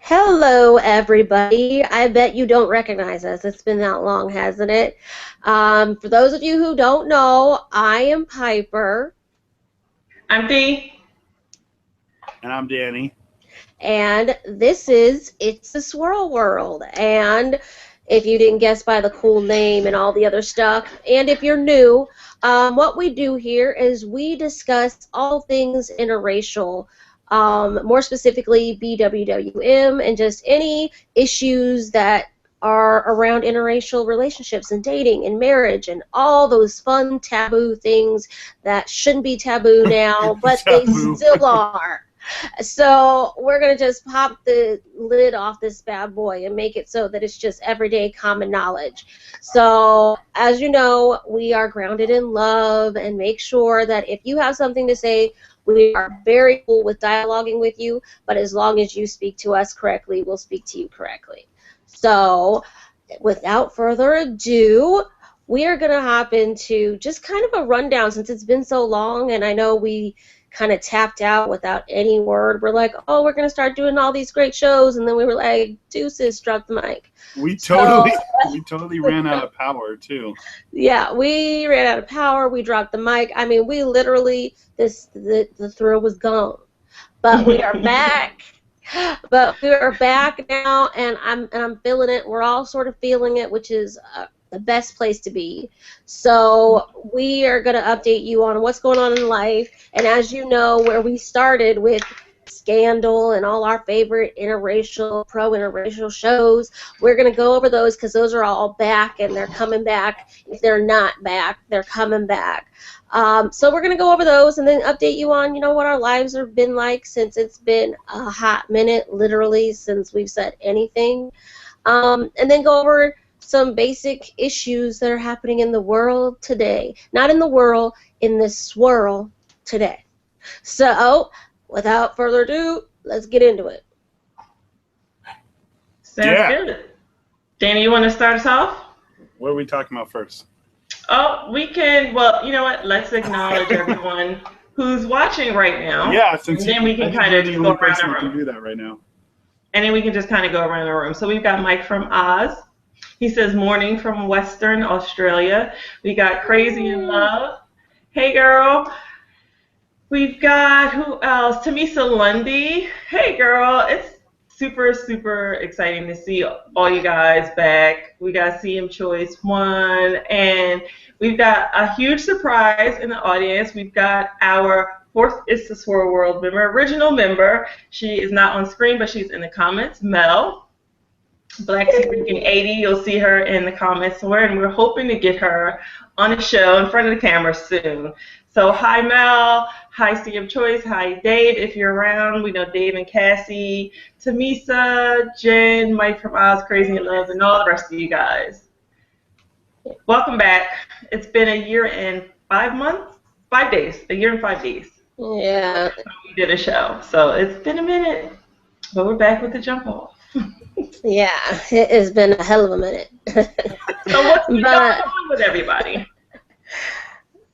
Hello, everybody. I bet you don't recognize us. It's been that long, hasn't it? For those of you who don't know, I am Piper, I'm Dee. And I'm Danny. and this is It's the Swirl World. And if you didn't guess by the cool name and all the other stuff, and if you're new, what we do here is we discuss all things interracial. More specifically BWWM and just any issues that are around interracial relationships and dating and marriage and all those fun taboo things that shouldn't be taboo now, but they still are. So we're going to just pop the lid off this bad boy and make it so that it's just everyday common knowledge. So as you know, we are grounded in love, and make sure that if you have something to say, we are very cool with dialoguing with you, but as long as you speak to us correctly, we'll speak to you correctly. So without further ado, we are going to hop into just kind of a rundown since it's been so long, and I know we kind of tapped out without any word. We're like, oh, we're going to start doing all these great shows, and then we were like, deuces, drop the mic. We totally ran out of power, too. Yeah, we ran out of power. We dropped the mic. I mean, we literally, the thrill was gone. But we are back. But we are back now, and I'm feeling it. We're all sort of feeling it, which is the best place to be. So we are going to update you on what's going on in life. And as you know, where we started with Scandal and all our favorite pro-interracial shows, we're going to go over those because those are all back, and they're coming back. If they're not back, they're coming back. So we're going to go over those and then update you on, what our lives have been like since it's been a hot minute, literally, since we've said anything. And then go over some basic issues that are happening in the world today. Not in the world, in this swirl today. So, without further ado, let's get into it. Sounds good. Danny, you want to start us off? What are we talking about first? Oh, we can. Well, you know what? Let's acknowledge everyone who's watching right now. Yeah, since and then we can kind of go around the room. Can do that right now. And then we can just kind of go around the room. So we've got Mike from Oz. He says morning from Western Australia. We got Crazy in Love. Hey, girl. We've got, who else? Tamisa Lundy. Hey, girl. It's super, super exciting to see all you guys back. We got CM Choice 1. And we've got a huge surprise in the audience. We've got our fourth It's the Swirl World member, original member. She is not on screen, but she's in the comments. Mel. Black Freaking 80, you'll see her in the comments somewhere, and we're hoping to get her on a show in front of the camera soon. So hi Mel, hi CM Choice, hi Dave if you're around. We know Dave and Cassie, Tamisa, Jen, Mike from Oz, Crazy in Love, and all the rest of you guys. Welcome back. It's been a year and 5 days, a year and 5 days. Yeah. We did a show, so it's been a minute, but we're back with the jump off. Yeah, it has been a hell of a minute. So what's going on with everybody?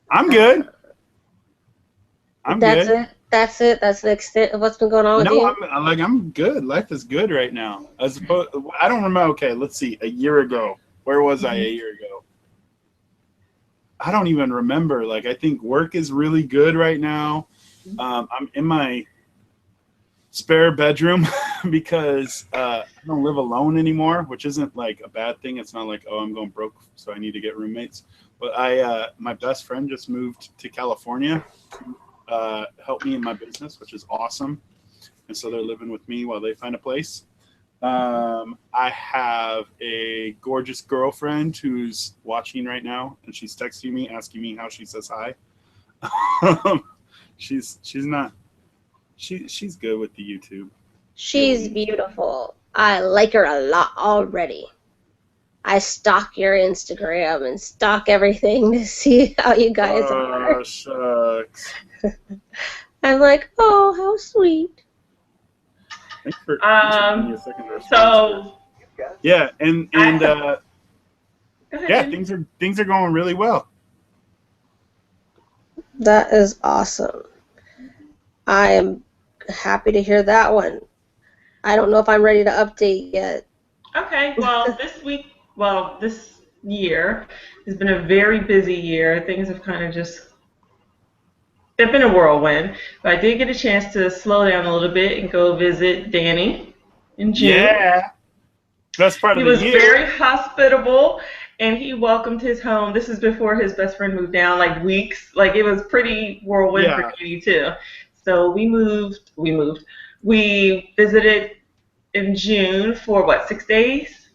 I'm good. That's good. That's the extent of what's been going on with you? I'm good. Life is good right now. I don't remember. Okay, let's see. A year ago. Where was I a year ago? I don't even remember. I think work is really good right now. I'm in my spare bedroom because I don't live alone anymore, which isn't a bad thing. It's not like, oh, I'm going broke, so I need to get roommates. But my best friend just moved to California to help me in my business, which is awesome. And so they're living with me while they find a place. I have a gorgeous girlfriend who's watching right now, and she's texting me, asking me how she says hi. She's good with the YouTube. She's beautiful. I like her a lot already. I stalk your Instagram and stalk everything to see how you guys are. Oh, shucks. I'm like, oh, how sweet. Thanks for giving me a second to respond. Yeah, and yeah, things are going really well. That is awesome. I am happy to hear that one. I don't know if I'm ready to update yet. Okay, well, this year has been a very busy year. Things have kind of just, they've been a whirlwind. But I did get a chance to slow down a little bit and go visit Danny in June. Yeah. Best part He of the was year. very hospitable, and he welcomed his home. This is before his best friend moved down, like weeks. Like it was pretty whirlwind for Yeah. Danny too. So we visited in June for what, 6 days?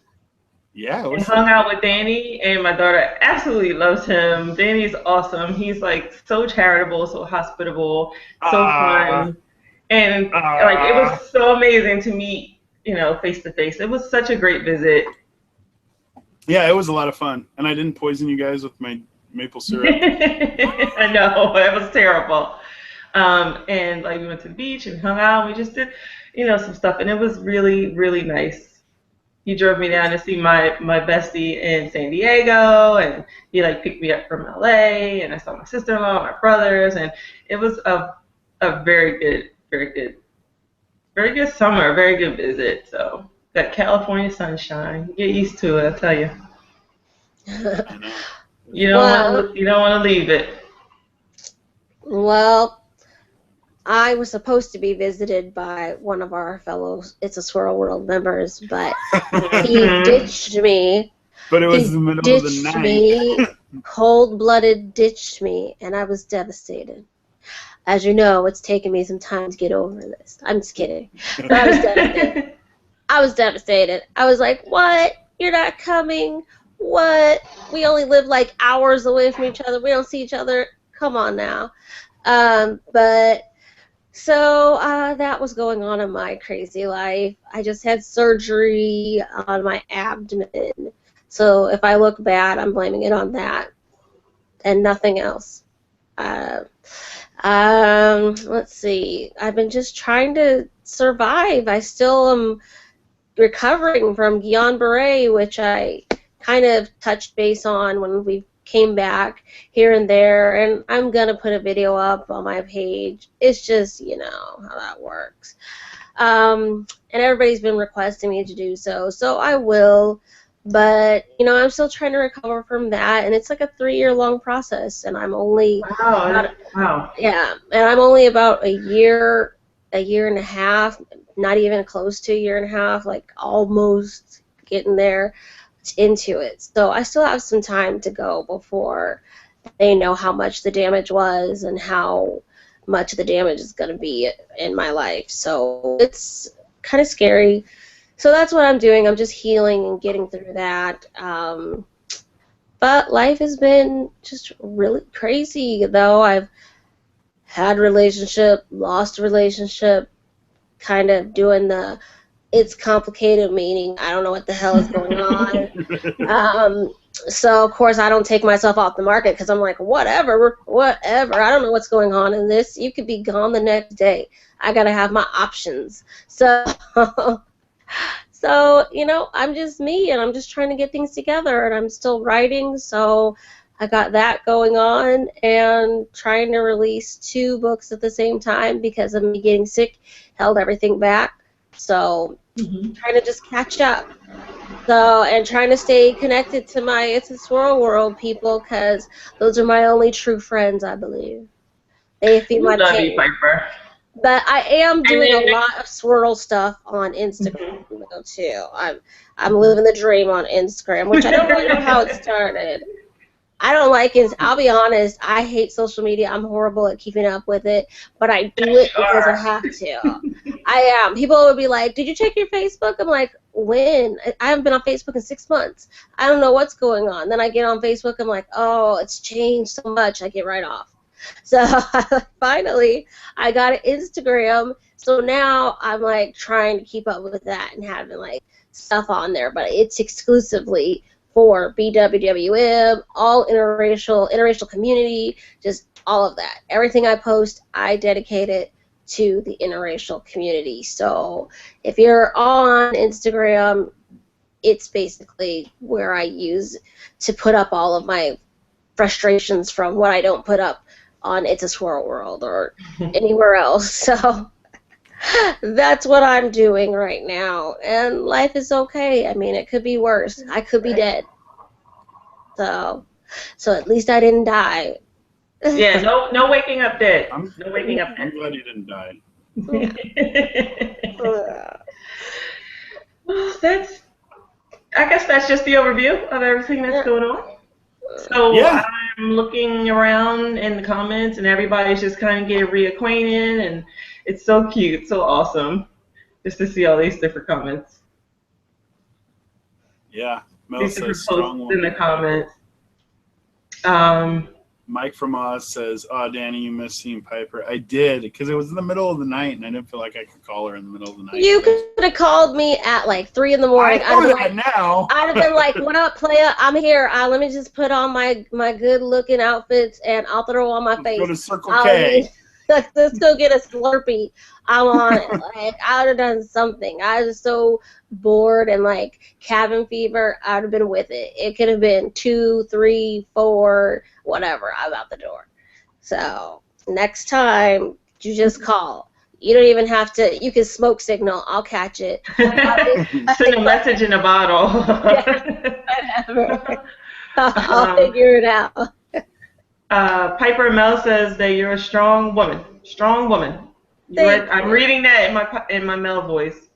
Yeah, it And was hung fun. out with Danny, and my daughter absolutely loves him. Danny's awesome. He's like so charitable, so hospitable, so Ah, fun, and like it ah. was so amazing to meet, face to face. It was such a great visit. Yeah, it was a lot of fun. And I didn't poison you guys with my maple syrup. I know it was terrible. And like we went to the beach and hung out. We just did, some stuff, and it was really, really nice. He drove me down to see my bestie in San Diego, and he like picked me up from LA, and I saw my sister-in-law, my brothers, and it was a very good summer, very good visit. So that California sunshine, get used to it, I tell you. I know. Well, You don't want to leave it. well, I was supposed to be visited by one of our fellow It's a Swirl World members, but he ditched me. But it was He the middle of the ditched night. me, cold-blooded ditched me, and I was devastated. As you know, it's taken me some time to get over this. I'm just kidding. But I was devastated. I was devastated. I was like, what? You're not coming? What? We only live like hours away from each other. We don't see each other. Come on now. But so that was going on in my crazy life. I just had surgery on my abdomen. So if I look bad, I'm blaming it on that and nothing else. Let's see. I've been just trying to survive. I still am recovering from Guillain-Barré, which I kind of touched base on when we came back here and there, and I'm going to put a video up on my page. It's just, how that works. And everybody's been requesting me to do so, so I will. But, I'm still trying to recover from that, and it's like a 3-year-long process, and I'm only Wow. yeah, and I'm only about a year and a half, not even close to a year and a half, like almost getting there into it. So I still have some time to go before they know how much the damage was and how much the damage is going to be in my life. So it's kind of scary. So that's what I'm doing. I'm just healing and getting through that. But life has been just really crazy, though. I've had relationship, lost relationship, kind of doing the it's complicated meaning I don't know what the hell is going on. So of course I don't take myself off the market because I'm like whatever. I don't know what's going on in this. You could be gone the next day. I gotta have my options. So I'm just me and I'm just trying to get things together and I'm still writing. So I got that going on and trying to release 2 books at the same time because of me getting sick, held everything back. So trying to just catch up. So and trying to stay connected to my It's a Swirl World people because those are my only true friends, I believe. They feed my Love you, pain. Piper. But I am doing a lot of swirl stuff on Instagram too. I'm living the dream on Instagram, which I don't really know how it started. I don't like it. I'll be honest. I hate social media. I'm horrible at keeping up with it, but I do it because I have to. I am. People would be like, "Did you check your Facebook?" I'm like, "When? I haven't been on Facebook in 6 months. I don't know what's going on." Then I get on Facebook. I'm like, "Oh, it's changed so much." I get right off. So finally, I got an Instagram. So now I'm like trying to keep up with that and having like stuff on there, but it's exclusively for BWWM, all interracial community, just all of that. Everything I post, I dedicate it to the interracial community. So if you're on Instagram, it's basically where I use to put up all of my frustrations from what I don't put up on It's a Swirl World or anywhere else. So That's what I'm doing right now, and life is okay. I mean, it could be worse. I could be dead. So at least I didn't die. Yeah, no waking up dead. I'm No waking up I'm dead. glad you didn't die. That's. I guess that's just the overview of everything that's going on. So Yeah. I'm looking around in the comments, and everybody's just kind of getting reacquainted, and it's so cute, so awesome, just to see all these different comments, Yeah. Mel these says different strong posts in the woman. comments. Mike from Oz says, "Oh, Danny, you missed seeing Piper." I did, because it was in the middle of the night, and I didn't feel like I could call her in the middle of the night. You could have called me at like 3 in the morning. I know that now. I'd have been like, "What up, playa? I'm here. Let me just put on my good looking outfits and I'll throw on my face. Go to Circle K. Let's go get a Slurpee. I'm on it. Like I would have done something. I was so bored and like cabin fever. I'd have been with it. It could have been 2, 3, 4, whatever. I'm out the door. So next time, you just call. You don't even have to. You can smoke signal. I'll catch it. Send a message in a bottle. Whatever. I'll figure it out. Piper Mel says that you're a strong woman. Strong woman. I'm reading that in my Mel voice.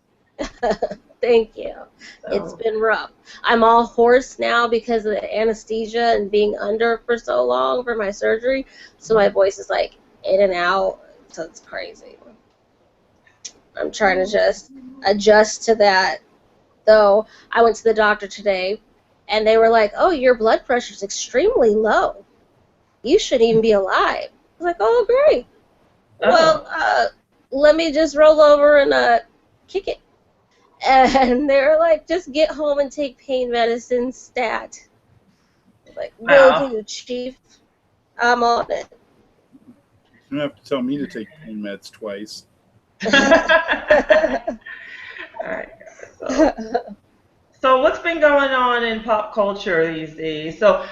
Thank you. So. It's been rough. I'm all hoarse now because of the anesthesia and being under for so long for my surgery. So my voice is like in and out. So it's crazy. I'm trying to just adjust to that. Though I went to the doctor today and they were like, "Oh, your blood pressure is extremely low. You shouldn't even be alive." I was like, "Oh, great. Well, let me just roll over and kick it." And they were like, "Just get home and take pain medicine stat." I was like, "Will do, Chief. I'm on it." You don't have to tell me to take pain meds twice. All right. So what's been going on in pop culture these days? So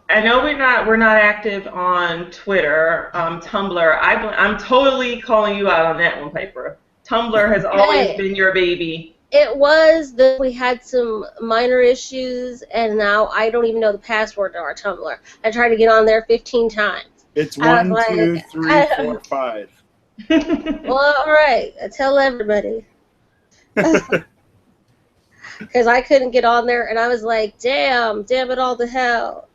I know we're not active on Twitter, Tumblr. I'm totally calling you out on that one, Piper. Tumblr has always been your baby. It was that we had some minor issues, and now I don't even know the password to our Tumblr. I tried to get on there 15 times. It's 1, 2, 3, 4, 5. Well, all right. I tell everybody. Because I couldn't get on there, and I was like, damn it all to hell.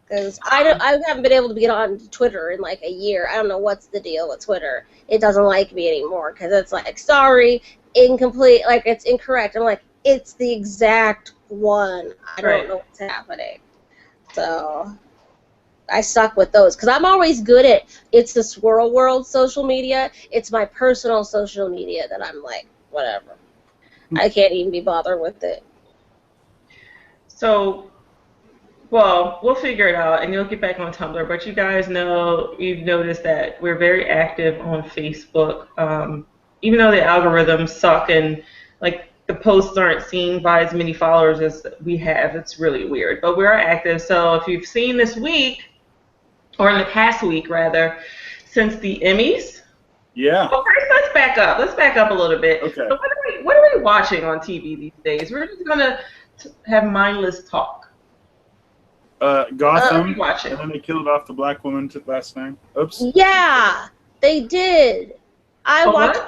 Because I haven't been able to get on Twitter in like a year. I don't know what's the deal with Twitter. It doesn't like me anymore because it's like, sorry, incomplete, like it's incorrect. I'm like, it's the exact one. I don't know what's happening. So I suck with those because I'm always good at it's the Swirl World social media. It's my personal social media that I'm like, whatever. I can't even be bothered with it. So, well, we'll figure it out, and you'll get back on Tumblr. But you guys know, you've noticed that we're very active on Facebook. Even though the algorithms suck and like the posts aren't seen by as many followers as we have, it's really weird. But we're active. So if you've seen this week, or in the past week rather, since the Emmys. Yeah. Well, first let's back up. Let's back up a little bit. Okay. So what are we watching on TV these days? We're just gonna have mindless talk. Gotham, and then they killed off the black woman last night. Oops. Yeah, they did. I watched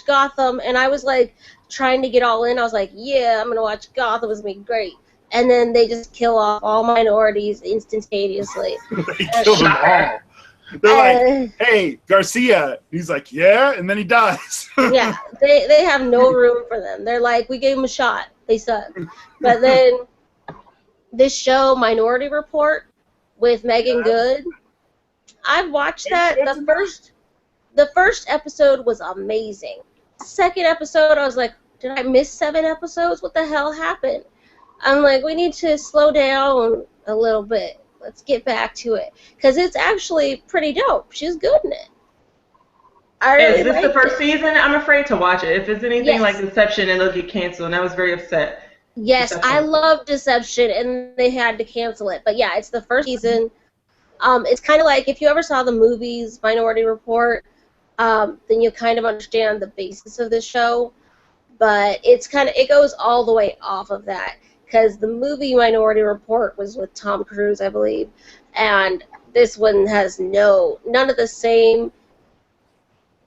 Gotham, and I was like trying to get all in. I was like, yeah, I'm gonna watch Gotham. It's gonna be great. And then they just kill off all minorities instantaneously. They killed them all. They're like, hey, Garcia. He's like, yeah, and then he dies. Yeah, they have no room for them. They're like, we gave them a shot. They suck. But then this show, Minority Report, with Megan Good, I've watched that. The first episode was amazing. Second episode, I was like, did I miss 7 episodes? What the hell happened? I'm like, we need to slow down a little bit. Let's get back to it. Because it's actually pretty dope. She's good in it. Is this the first season? I'm afraid to watch it. If it's anything like Deception, it'll get canceled, and I was very upset. Yes, I love Deception, and they had to cancel it. But yeah, it's the first season. It's kind of like if you ever saw the movies Minority Report, then you kind of understand the basis of the show. But it goes all the way off of that, because the movie Minority Report was with Tom Cruise, I believe, and this one has none of the same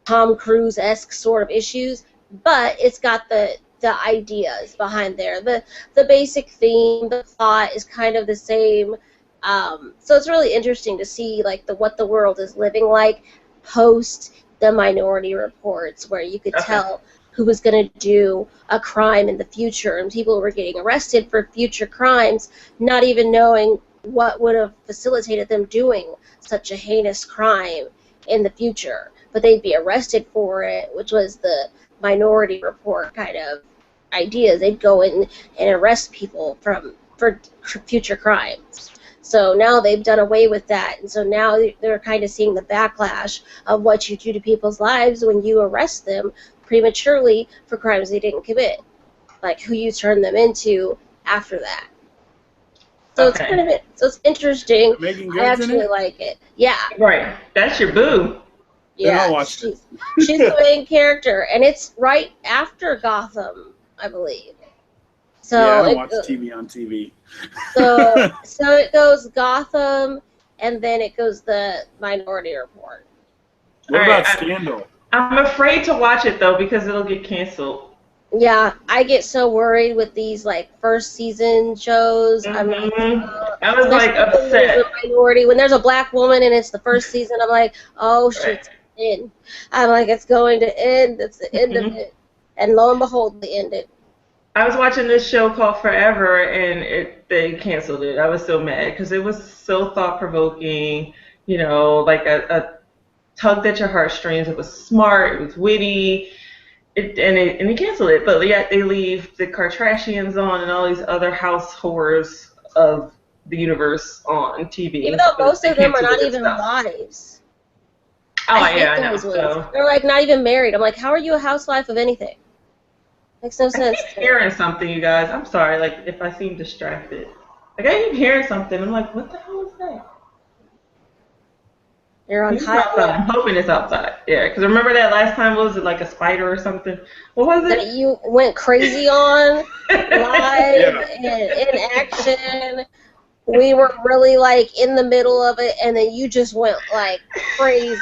Tom Cruise-esque sort of issues, but it's got the ideas behind there. The basic theme, the plot is kind of the same. So it's really interesting to see like what the world is living like post the Minority Reports, where you could tell who was going to do a crime in the future, and people were getting arrested for future crimes, not even knowing what would have facilitated them doing such a heinous crime in the future. But they'd be arrested for it, which was the Minority Report kind of idea. They'd go in and arrest people for future crimes. So now they've done away with that, and so now they're kind of seeing the backlash of what you do to people's lives when you arrest them prematurely for crimes they didn't commit, like who you turn them into after that. So it's kind of it's interesting. I actually like it. Yeah. Right. That's your boo. Yeah. She's the main character, and it's right after Gotham, I believe. So yeah, I don't watch TV on TV. So it goes Gotham, and then it goes the Minority Report. What about Scandal? I'm afraid to watch it though because it'll get canceled. Yeah, I get so worried with these like first season shows. I'm like, I was like upset. Minority. When there's a black woman and it's the first season, I'm like, oh shit, in. I'm like, it's going to end. It's the end of it. And lo and behold, they ended. I was watching this show called Forever, and they canceled it. I was so mad because it was so thought provoking. You know, like a tugged at your heartstrings. It was smart. It was witty. And they canceled it. But yet they leave the Kardashians on and all these other house horrors of the universe on TV. Even though most of them are not even wives. Oh, I know. So. They're like not even married. I'm like, how are you a housewife of anything? Makes no sense. I keep hearing something, you guys. I'm sorry, like if I seem distracted. Like I keep hearing something. I'm like, what the hell is that? You're on outside. I'm hoping it's outside. Yeah, because remember that last time, was it like a spider or something? What was it? That you went crazy on live and in action. We were really like in the middle of it, and then you just went like crazy.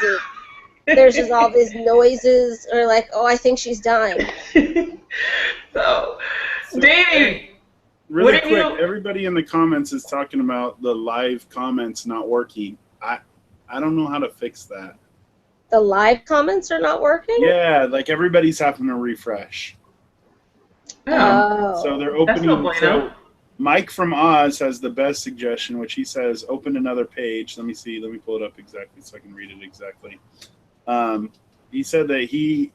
There's just all these noises, or like, oh, I think she's dying. So Davey, really quick, everybody in the comments is talking about the live comments not working. I don't know how to fix that. The live comments are not working? Yeah, like everybody's having to refresh. Oh. So they're opening. That's no bueno. So Mike from Oz has the best suggestion, which he says, open another page. Let me see. Let me pull it up exactly so I can read it exactly. He said that he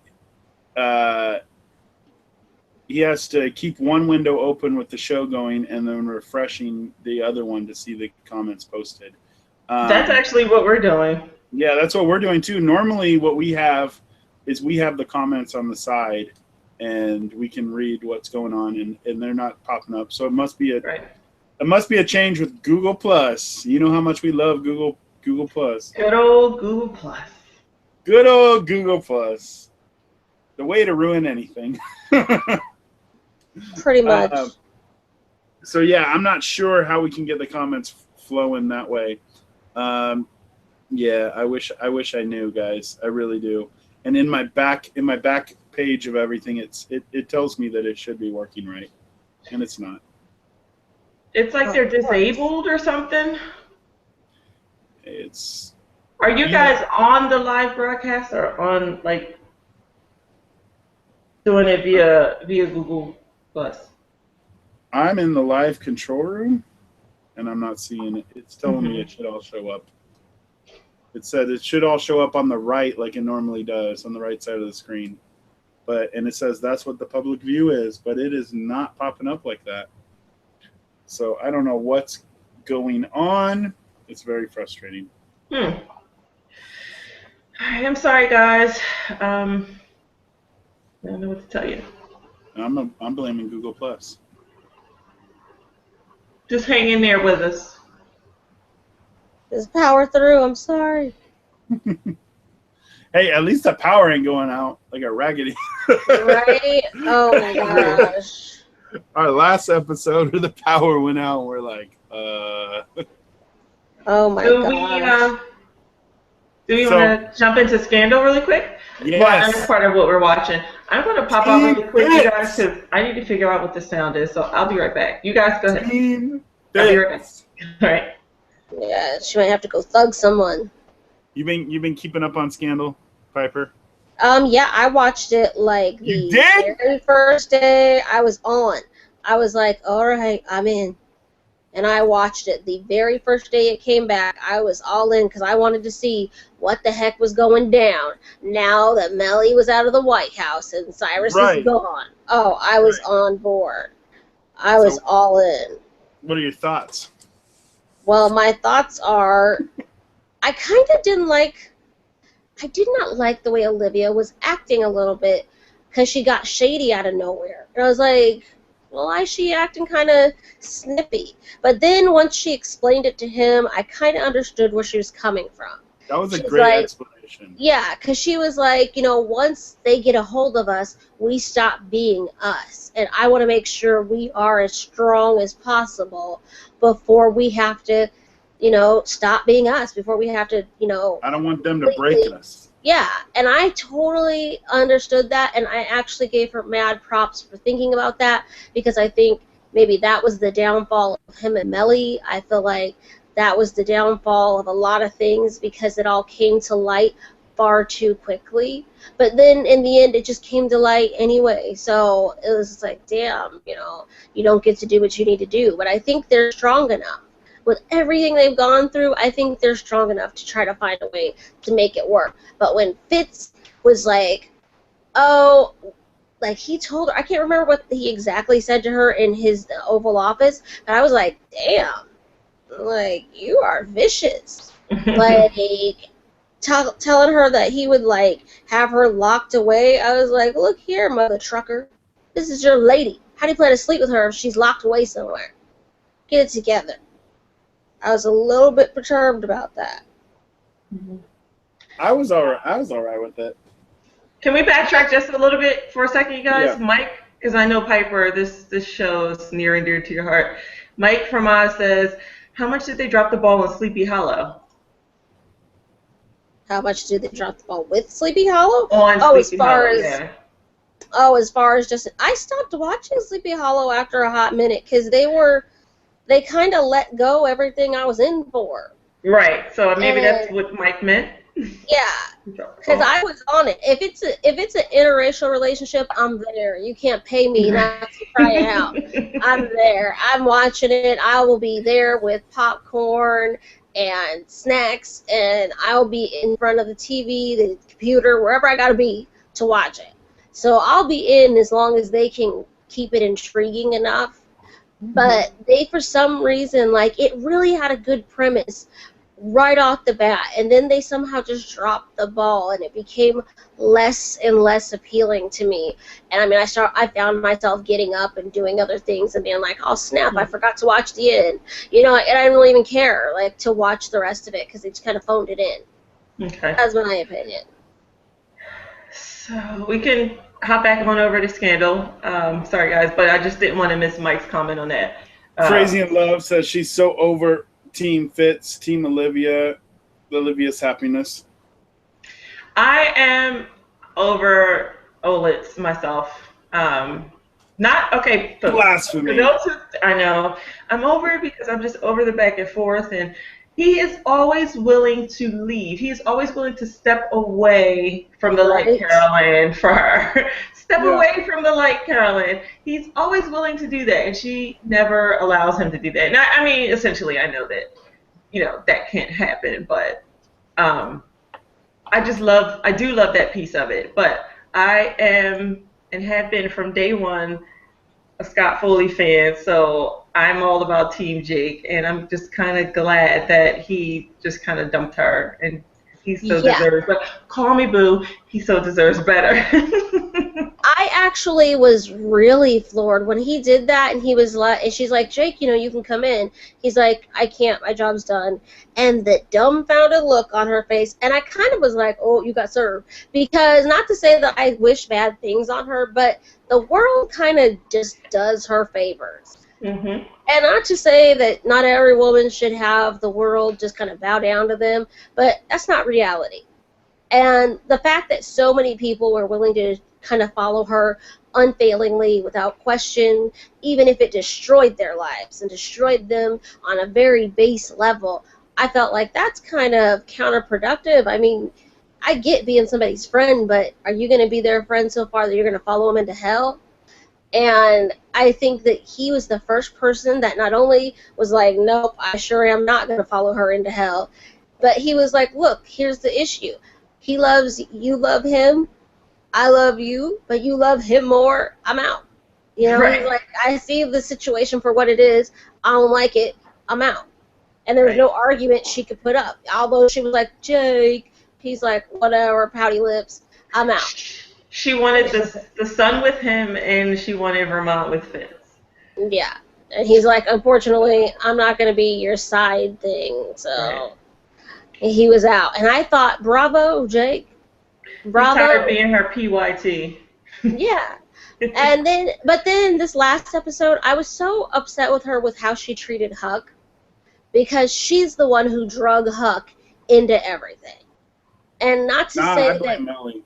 has to keep one window open with the show going and then refreshing the other one to see the comments posted. That's actually what we're doing. Yeah, that's what we're doing too. Normally what we have is we have the comments on the side and we can read what's going on and they're not popping up. So it must be a change with Google Plus. You know how much we love Google Plus. Good old Google Plus. Good old Google Plus. The way to ruin anything. Pretty much. So yeah, I'm not sure how we can get the comments flowing that way. Yeah, I wish I knew, guys. I really do. And in my back page of everything, it tells me that it should be working right, and it's not. It's like they're disabled or something. Are you guys on the live broadcast or on like doing it via Google Plus? I'm in the live control room, and I'm not seeing it. It's telling me it should all show up. It said it should all show up on the right like it normally does, on the right side of the screen. And it says that's what the public view is, but it is not popping up like that. So I don't know what's going on. It's very frustrating. I'm sorry, guys. I don't know what to tell you. I'm blaming Google Plus. Just hang in there with us. Just power through. I'm sorry. Hey, at least the power ain't going out like a raggedy. Right? Oh my gosh. Our last episode where the power went out, and we're like, Oh my gosh. Do we want to jump into Scandal really quick? Yes. Well, that's part of what we're watching. I'm going to pop out really quick, you guys, because I need to figure out what the sound is. So I'll be right back. You guys go ahead. I'll be right back. All right. Yeah, she might have to go thug someone. You been keeping up on Scandal, Piper? Yeah, I watched it like the very first day I was on. I was like, all right, I'm in. And I watched it the very first day it came back. I was all in because I wanted to see what the heck was going down now that Melly was out of the White House and Cyrus is gone. Oh, I was on board. I was all in. What are your thoughts? Well, my thoughts are I kind of did not like the way Olivia was acting a little bit because she got shady out of nowhere. And I was like, well, why is she acting kind of snippy? But then once she explained it to him, I kind of understood where she was coming from. That was a great explanation. Yeah, because she was like, once they get a hold of us, we stop being us. And I want to make sure we are as strong as possible before we have to, stop being us, before we have to, I don't want them to break us. Yeah, and I totally understood that, and I actually gave her mad props for thinking about that, because I think maybe that was the downfall of him and Melly. I feel like that was the downfall of a lot of things because it all came to light far too quickly. But then in the end, it just came to light anyway. So it was just like, damn, you don't get to do what you need to do. But I think they're strong enough. With everything they've gone through, I think they're strong enough to try to find a way to make it work. But when Fitz was like, oh, like he told her, I can't remember what he exactly said to her in his Oval Office, but I was like, damn, like, you are vicious. Like, telling her that he would, like, have her locked away. I was like, look here, mother trucker. This is your lady. How do you plan to sleep with her if she's locked away somewhere? Get it together. I was a little bit perturbed about that. I was all right with it. Can we backtrack just a little bit for a second, you guys? Yeah. Mike, because I know Piper, this show is near and dear to your heart. Mike from Oz says, how much did they drop the ball on Sleepy Hollow? How much did they drop the ball with Sleepy Hollow? As far as just, I stopped watching Sleepy Hollow after a hot minute because they kind of let go everything I was in for. Right. So maybe that's what Mike meant. Yeah. Because I was on it. If it's an interracial relationship, I'm there. You can't pay me not to try it out. I'm there. I'm watching it. I will be there with popcorn and snacks, and I'll be in front of the TV, the computer, wherever I gotta be to watch it. So I'll be in as long as they can keep it intriguing enough. But they, for some reason, like, it really had a good premise right off the bat, and then they somehow just dropped the ball, and it became less and less appealing to me. And I mean, I found myself getting up and doing other things and being like, oh snap, I forgot to watch the end, and I didn't really even care like to watch the rest of it because they just kind of phoned it in. Okay, that's my opinion. So we can hop back on over to Scandal. Sorry guys, but I just didn't want to miss Mike's comment on that. Crazy in Love says she's so over Team Fitz, Team Olivia's happiness. I am over Olitz myself. Not okay. Blasphemy. I know. I'm over it because I'm just over the back and forth, and he is always willing to leave. He's always willing to step away from the light Carolyn for her. Step away from the light Carolyn. He's always willing to do that, and she never allows him to do that. And I mean, essentially, I know that, that can't happen, but I do love that piece of it. But I am, and have been from day one, a Scott Foley fan, so I'm all about Team Jake, and I'm just kind of glad that he just kind of dumped her, and he so deserves. But call me boo, he so deserves better. I actually was really floored when he did that, and he was like, and she's like, Jake, you can come in. He's like, I can't, my job's done. And the dumbfounded look on her face, and I kind of was like, oh, you got served. Because, not to say that I wish bad things on her, but the world kind of just does her favors. Mm-hmm. And not to say that not every woman should have the world just kind of bow down to them, but that's not reality. And the fact that so many people were willing to kind of follow her unfailingly, without question, even if it destroyed their lives and destroyed them on a very base level, I felt like that's kind of counterproductive. I mean, I get being somebody's friend, but are you going to be their friend so far that you're going to follow them into hell? And I think that he was the first person that not only was like, nope, I sure am not going to follow her into hell, but he was like, look, here's the issue. He loves you, love him, I love you, but you love him more, I'm out. Right. He's like, I see the situation for what it is, I don't like it, I'm out. And there was no argument she could put up. Although she was like, Jake, he's like, whatever, pouty lips, I'm out. She wanted the sun with him, and she wanted Vermont with Fitz. Yeah. And he's like, unfortunately, I'm not going to be your side thing, so... Right. He was out. And I thought, bravo, Jake. Bravo. He's tired of being her PYT. Yeah. But then this last episode, I was so upset with her with how she treated Huck, because she's the one who drug Huck into everything. And not to say that... Melly.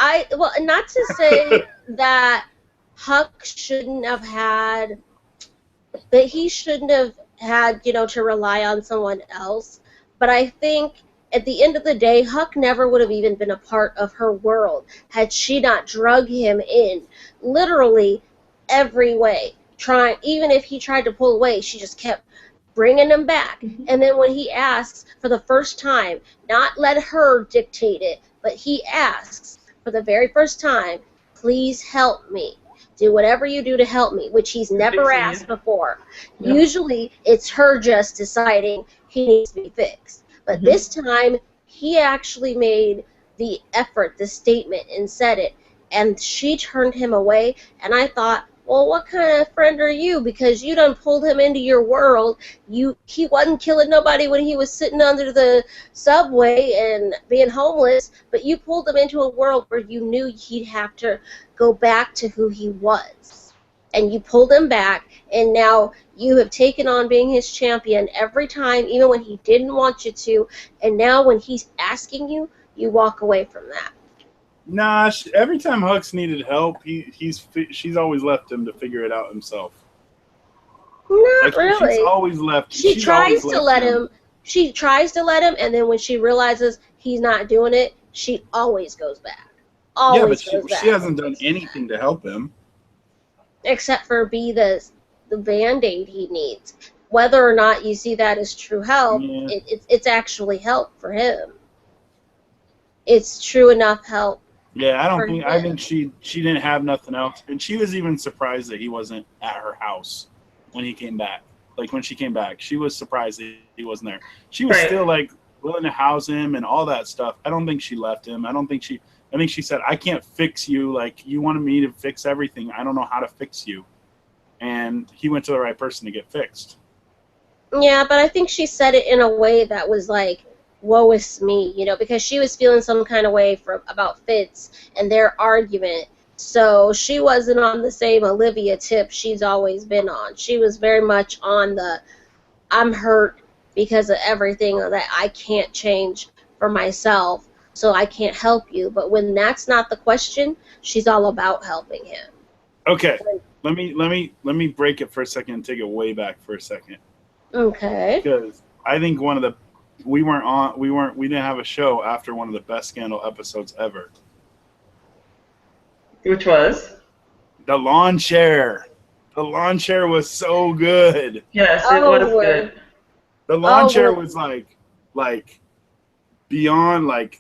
Not to say that Huck shouldn't have had... that he shouldn't have had, to rely on someone else. But I think at the end of the day, Huck never would have even been a part of her world had she not drug him in literally every way. Even if he tried to pull away, she just kept bringing him back. Mm-hmm. And then when he asks for the first time, not let her dictate it, but he asks for the very first time, please help me. Do whatever you do to help me, which he's never asked before. Yep. Usually, it's her just deciding he needs to be fixed. But this time, he actually made the effort, the statement, and said it. And she turned him away, and I thought, well, what kind of friend are you? Because you done pulled him into your world. He wasn't killing nobody when he was sitting under the subway and being homeless, but you pulled him into a world where you knew he'd have to go back to who he was. And you pulled him back, and now you have taken on being his champion every time, even when he didn't want you to, and now when he's asking you, you walk away from that. Nah, every time Huck's needed help, she's always left him to figure it out himself. Not really. She's always left. She tries to let him. She tries to let him, and then when she realizes he's not doing it, she always goes back. Always goes back. She hasn't done anything to help him. Except for be the Band-Aid he needs. Whether or not you see that as true help, it's actually help for him. It's true enough help. Yeah, I think she didn't have nothing else, and she was even surprised that he wasn't at her house when he came back. Like when she came back, she was surprised that he wasn't there. She was still like willing to house him and all that stuff. I don't think she left him. I think she said, I can't fix you. Like, you wanted me to fix everything. I don't know how to fix you. And he went to the right person to get fixed. Yeah, but I think she said it in a way that was like, woe is me, because she was feeling some kind of way about Fitz and their argument. So she wasn't on the same Olivia tip she's always been on. She was very much on the, I'm hurt because of everything that I can't change for myself. So I can't help you. But when that's not the question, she's all about helping him. Okay, let me break it for a second and take it way back for a second. Okay. Because I think we didn't have a show after one of the best Scandal episodes ever. Which was? The lawn chair. The lawn chair was so good. Yes, it was good. The lawn chair was like beyond like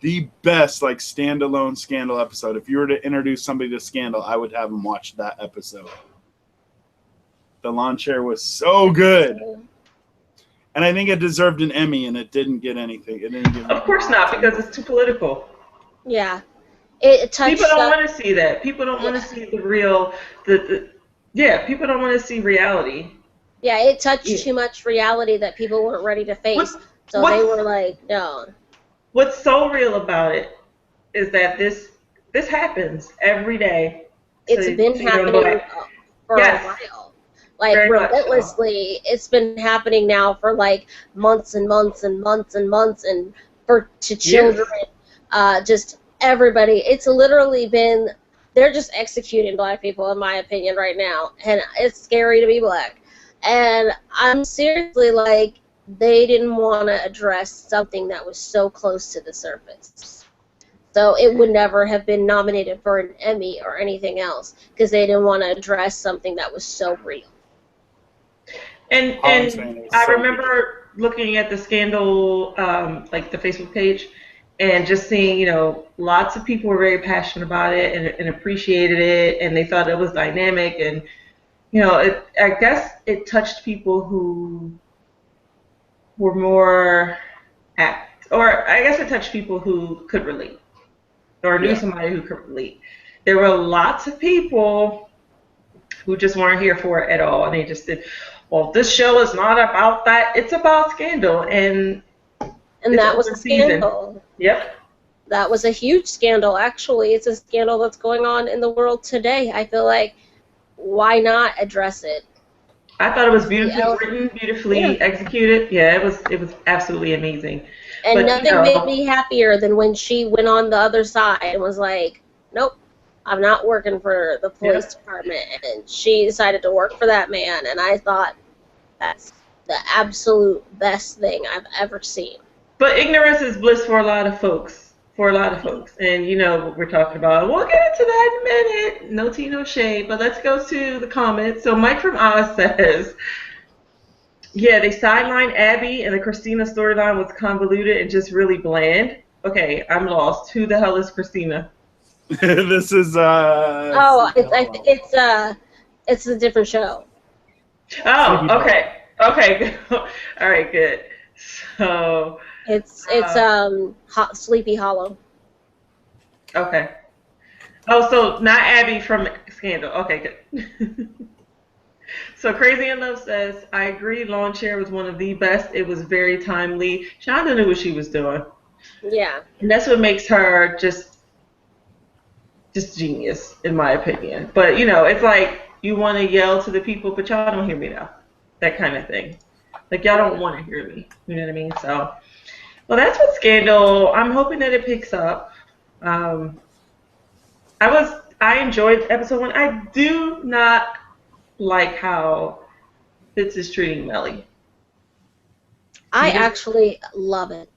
the best standalone Scandal episode. If you were to introduce somebody to Scandal, I would have them watch that episode. The lawn chair was so good. And I think it deserved an Emmy, and it didn't get anything. It didn't get Of course not, because it's too political. Yeah. It touched. People don't want to see that. People don't want to see the real. Yeah, people don't want to see reality. Yeah, it touched too much reality that people weren't ready to face. So they were like, no. What's so real about it is that this happens every day. It's been happening for a while. Like, relentlessly. So. It's been happening now for like months and months and months and months, and to children, just everybody. It's literally been, they're just executing black people, in my opinion, right now. And it's scary to be black. And I'm seriously like, they didn't want to address something that was so close to the surface. So it would never have been nominated for an Emmy or anything else because they didn't want to address something that was so real. And I remember looking at the scandal, like the Facebook page, and just seeing, you know, lots of people were very passionate about it and appreciated it, and they thought it was dynamic, and you know, I guess it touched people who were more or I guess it touched people who could relate or knew somebody who could relate. There were lots of people who just weren't here for it at all, and they just said, well, this show is not about that. It's about scandal, and that was a scandal. Yep. That was a huge scandal, actually. It's a scandal that's going on in the world today. I feel like, why not address it? I thought it was beautifully written, beautifully executed. Yeah, it was absolutely amazing. And nothing made me happier than when she went on the other side and was like, nope, I'm not working for the police department. And she decided to work for that man. And I thought, that's the absolute best thing I've ever seen. But ignorance is bliss for a lot of folks. And you know what we're talking about. We'll get into that in a minute. No tea, no shade. But let's go to the comments. So Mike from Oz says, yeah, they sidelined Abby and the Christina storyline was convoluted and just really bland. Okay, I'm lost. Who the hell is Christina? This is it's a different show. Oh, okay. Okay. All right, good. So it's Sleepy Hollow. Okay. Oh, so not Abby from Scandal. Okay, good. So Crazy in Love says, I agree, Lawn Chair was one of the best. It was very timely. Shonda knew what she was doing. Yeah. And that's what makes her just genius, in my opinion. But, you know, it's like you want to yell to the people, but y'all don't hear me now. That kind of thing. Like, y'all don't want to hear me. You know what I mean? So, well, that's what Scandal. I'm hoping that it picks up. I enjoyed episode 1. I do not like how Fitz is treating Melly. I actually love it.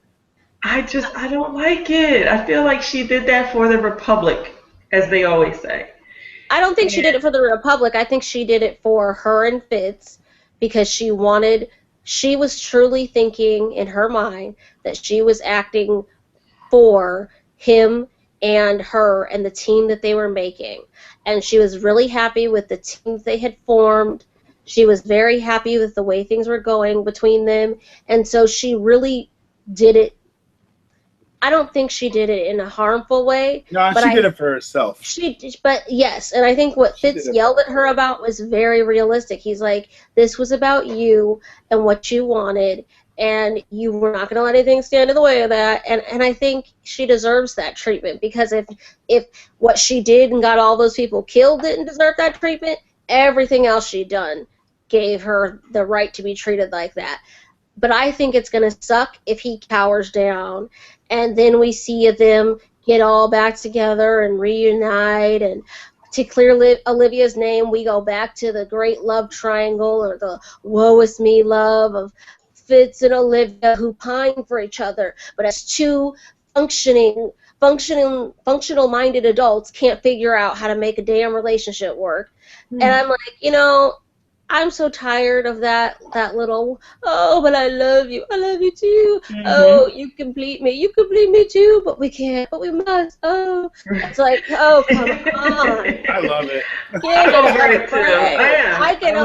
I don't like it. I feel like she did that for the Republic, as they always say. I don't think she did it for the Republic. I think she did it for her and Fitz because she was truly thinking in her mind that she was acting for him and her and the team that they were making. And she was really happy with the teams they had formed. She was very happy with the way things were going between them. And so she really did it. I don't think she did it in a harmful way. No, she did it for herself. But yes, and I think what Fitz yelled at her about was very realistic. He's like, this was about you and what you wanted, and you were not going to let anything stand in the way of that. And I think she deserves that treatment because if what she did and got all those people killed didn't deserve that treatment, everything else she'd done gave her the right to be treated like that. But I think it's going to suck if he cowers down and then we see them get all back together and reunite. And to clear Olivia's name, we go back to the great love triangle or the woe is me love of Fitz and Olivia who pine for each other. But as two functional-minded adults can't figure out how to make a damn relationship work. And I'm like, you know, I'm so tired of that little, oh, but I love you too. Oh, you complete me too, but we can't, but we must. Oh, it's like, oh, come on. I love it. I can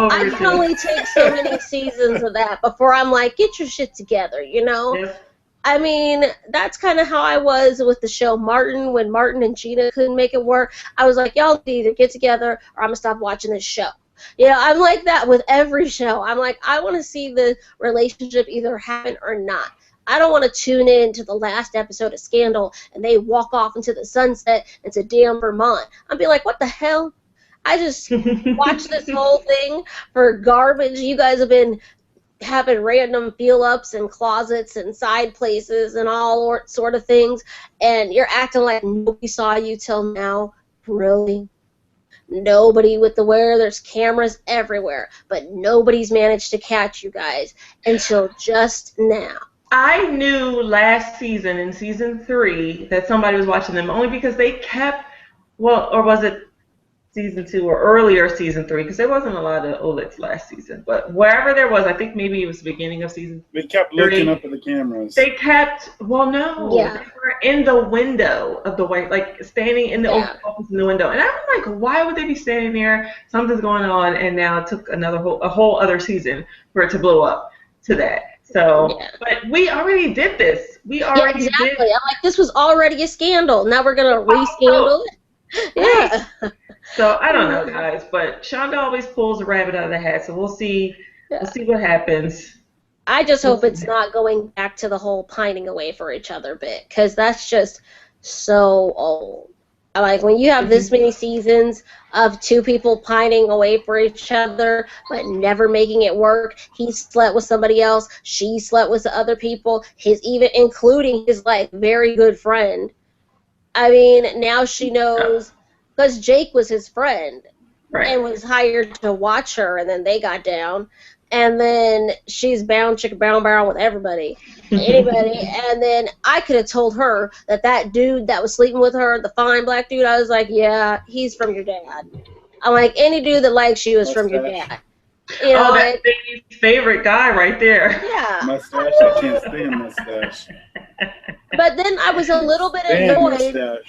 only take so many seasons of that before I'm like, get your shit together, you know? Yes. I mean, that's kind of how I was with the show Martin. When Martin and Gina couldn't make it work, I was like, y'all either get together or I'm going to stop watching this show. Yeah, I'm like that with every show. I'm like, I want to see the relationship either happen or not. I don't want to tune in to the last episode of Scandal and they walk off into the sunset into damn Vermont. I'd be like, what the hell? I just watched this whole thing for garbage. You guys have been having random feel-ups and closets and side places and all sort of things, and you're acting like nobody saw you till now. Really? Nobody with the where there's cameras everywhere, but nobody's managed to catch you guys until just now. I knew last season, in season 3, that somebody was watching them only because they kept, well, or was it season 2 or earlier season 3, because there wasn't a lot of Olix last season, but wherever there was, I think maybe it was the beginning of season 3. They kept looking up at the cameras. They kept, well, no, they were in the window of the white, like standing in the office in the window, and I'm like, why would they be standing there? Something's going on, and now it took a whole other season for it to blow up to that. So, but we already did this. We already exactly. did. I'm like, this was already a scandal. Now we're gonna re-scandal it. Yeah. So I don't know, guys, but Shonda always pulls a rabbit out of the hat. So we'll see. We'll see what happens. I just hope it's not going back to the whole pining away for each other bit, because that's just so old. Like, when you have this many seasons of two people pining away for each other but never making it work, he slept with somebody else, she slept with other people, even including his like very good friend. I mean, now she knows, because Jake was his friend and was hired to watch her, and then they got down. And then she's bound chicka bound with everybody, anybody. And then I could have told her that dude that was sleeping with her, the fine black dude, I was like, yeah, he's from your dad. I'm like, any dude that likes you is from your dad. You know, that's Baby's favorite guy right there. Yeah. Mustache, I can't stand mustache. But then I was a little bit annoyed.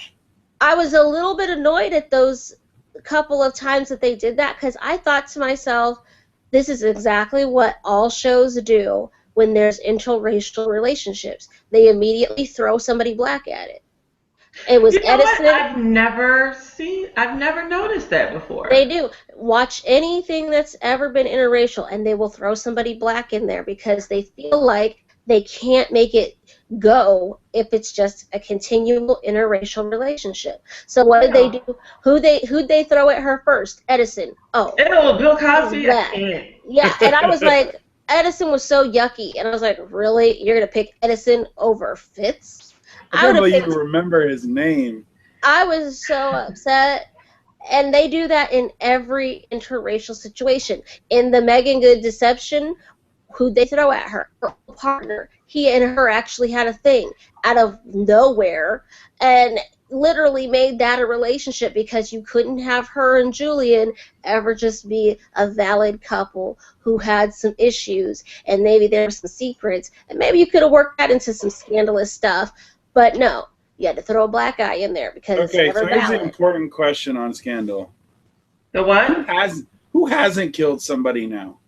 I was a little bit annoyed at those couple of times that they did that, because I thought to myself, this is exactly what all shows do when there's interracial relationships. They immediately throw somebody black at it. It was Edison. I've never noticed that before. They do. Watch anything that's ever been interracial, and they will throw somebody black in there because they feel like they can't make it go if it's just a continual interracial relationship. So what did they do? Who'd they throw at her first? Edison. Oh. Ew, Bill Cosby. Yeah, and I was like, Edison was so yucky, and I was like, really? You're gonna pick Edison over Fitz? I can't believe you remember his name. I was so upset. And they do that in every interracial situation. In the Megan Good deception, who'd they throw at her? Her partner. He and her actually had a thing out of nowhere, and literally made that a relationship, because you couldn't have her and Julian ever just be a valid couple who had some issues, and maybe there were some secrets, and maybe you could have worked that into some scandalous stuff, but no, you had to throw a black guy in there because it's never valid. Here's an important question on Scandal. The what? Who hasn't killed somebody now?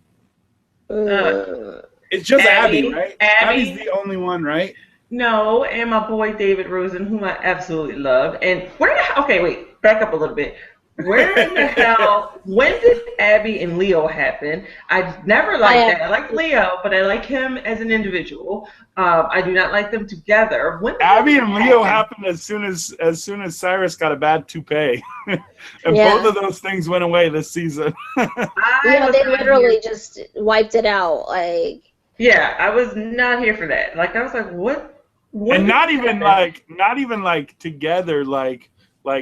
It's just Abby, right? Abby's the only one, right? No, and my boy David Rosen, whom I absolutely love. And back up a little bit. Where in the hell, when did Abby and Leo happen? I never liked that. I like Leo, but I like him as an individual. I do not like them together. When Abby and Leo happened as soon as Cyrus got a bad toupee. And both of those things went away this season. They literally just wiped it out. Yeah, I was not here for that. Like, I was like, what? And not even like together, like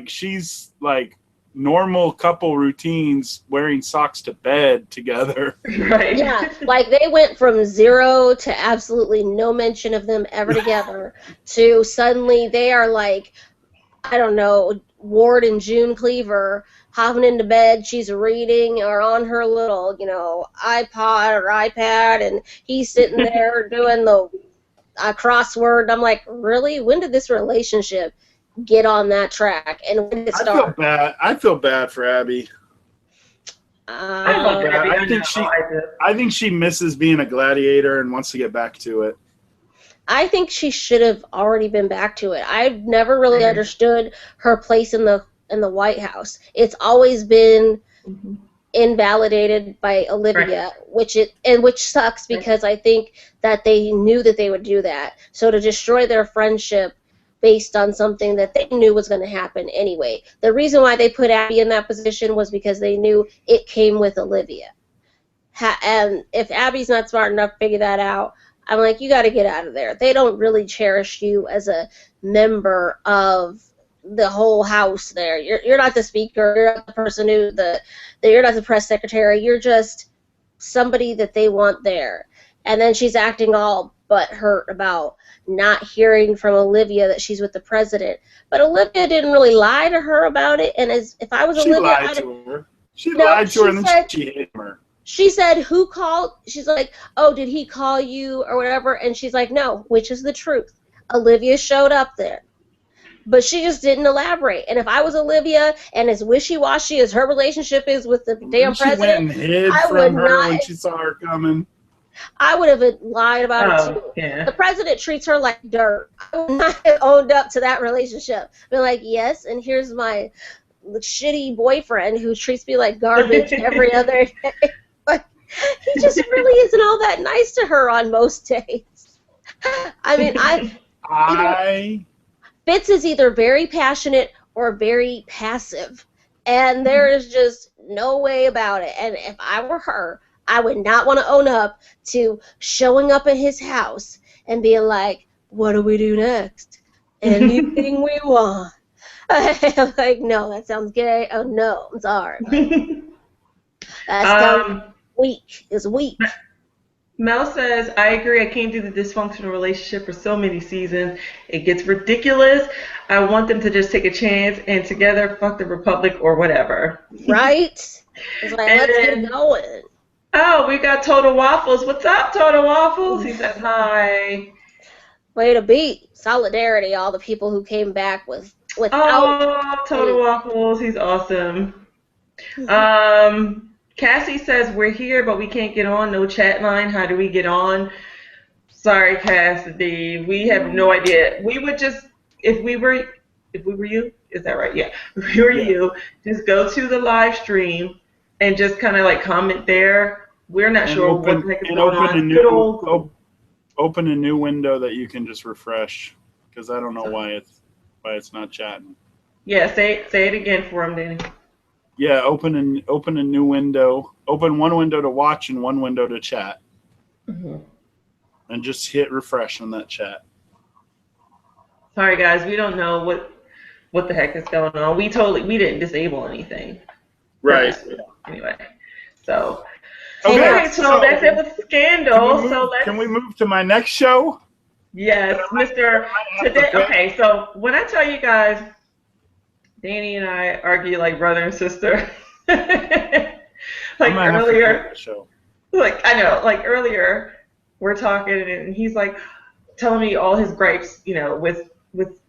she's like normal couple routines, wearing socks to bed together. Right. Yeah, like they went from 0 to absolutely no mention of them ever together to suddenly they are like, I don't know, Ward and June Cleaver hopping into bed, she's reading or on her little, iPod or iPad, and he's sitting there doing the crossword. I'm like, really? When did this relationship get on that track, and when did it start? I feel bad for Abby. I think she misses being a gladiator and wants to get back to it. I think she should have already been back to it. I've never really understood her place in the White House. It's always been invalidated by Olivia, which sucks because I think that they knew that they would do that. So to destroy their friendship based on something that they knew was going to happen anyway. The reason why they put Abby in that position was because they knew it came with Olivia. And if Abby's not smart enough to figure that out, I'm like, you got to get out of there. They don't really cherish you as a member of the whole house there. You're not the speaker. You're not the person you're not the press secretary. You're just somebody that they want there. And then she's acting all butthurt about not hearing from Olivia that she's with the president. But Olivia didn't really lie to her about it. And if I was Olivia, lied to her. She lied to her, and then she hated her. She said, who called? She's like, oh, did he call you or whatever? And she's like, no, which is the truth. Olivia showed up there. But she just didn't elaborate. And if I was Olivia, and as wishy-washy as her relationship is with the damn president, went and hid from her when she saw her coming. I would have lied about it too. Yeah. The president treats her like dirt. I would not have owned up to that relationship. Been like, yes, and here's my shitty boyfriend who treats me like garbage every other day. But he just really isn't all that nice to her on most days. I mean, Fitz is either very passionate or very passive, and there is just no way about it. And if I were her, I would not want to own up to showing up at his house and being like, what do we do next? Anything we want. I'm like, no, that sounds gay. Oh, no, I'm sorry. That sounds weak. It's weak. Mel says, I agree. I can't do the dysfunctional relationship for so many seasons. It gets ridiculous. I want them to just take a chance and together fuck the Republic or whatever. Right? It's like, let's get going. Oh, we got Total Waffles. What's up, Total Waffles? He says hi. Way to beat. Solidarity, all the people who came back without. Oh, Total Waffles. He's awesome. Cassie says, we're here, but we can't get on. No chat line. How do we get on? Sorry, Cassidy. We have no idea. We would just, if we were you, is that right? Yeah. If we were you, just go to the live stream and just kind of like comment there. We're not sure what the heck is going on. Open a new window that you can just refresh, because I don't know why it's not chatting. Yeah, say it again for him, Danny. Yeah, open a new window. Open one window to watch and one window to chat. Mm-hmm. And just hit refresh on that chat. Sorry guys, we don't know what the heck is going on. We didn't disable anything. Right. Anyway, so okay, so that's it with Scandal. Can we move to my next show? Yes, Mr. Today. Okay, so when I tell you guys, Danny and I argue like brother and sister. Like earlier, like I know, like earlier, we're talking and he's like telling me all his gripes, you know, with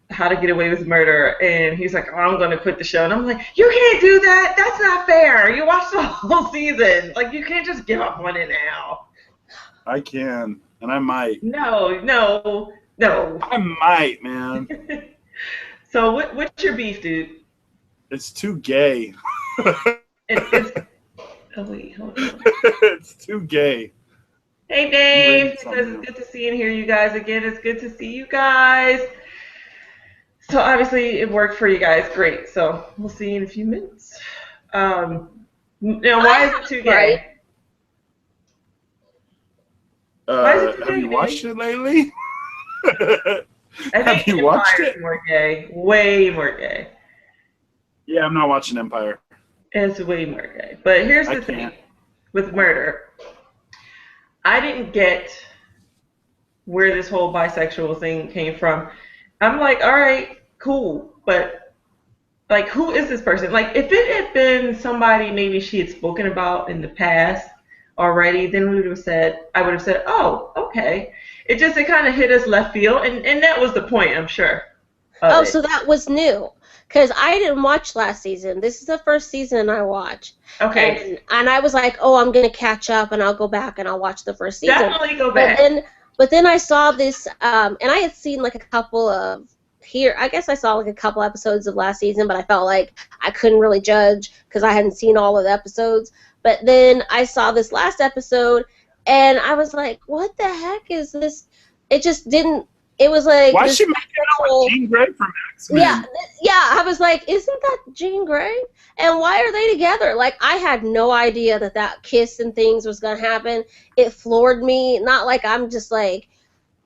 How to Get Away with Murder, and he's like, oh, I'm going to quit the show, and I'm like, you can't do that. That's not fair. You watched the whole season. Like, you can't just give up on it now. I can, and I might. No. I might, man. So what's your beef, dude? It's too gay. It's oh wait, hold on. It's too gay. Hey Dave, he says it's good to see and hear you guys again. It's good to see you guys. So obviously it worked for you guys, great. So we'll see you in a few minutes. Now why is it too gay? Have you watched it lately? Have you watched it? More gay, way more gay. Yeah, I'm not watching Empire. It's way more gay. But here's the thing with Murder. I didn't get where this whole bisexual thing came from. I'm like, all right, cool, but like, who is this person? Like, if it had been somebody maybe she had spoken about in the past already, then I would have said, oh, okay. It kind of hit us left field, and that was the point, I'm sure. So that was new. Because I didn't watch last season. This is the first season I watched. Okay. And I was like, oh, I'm going to catch up, and I'll go back and I'll watch the first season. Definitely go back. But then But then I saw this, and I had seen like a couple of I guess I saw like a couple episodes of last season, but I felt like I couldn't really judge because I hadn't seen all of the episodes. But then I saw this last episode, and I was like, what the heck is this? It just didn't, it was like... Why she make that with Jean Grey from X-Men? Yeah, I was like, isn't that Jean Grey? And why are they together? Like, I had no idea that kiss and things was going to happen. It floored me. Not like I'm just like,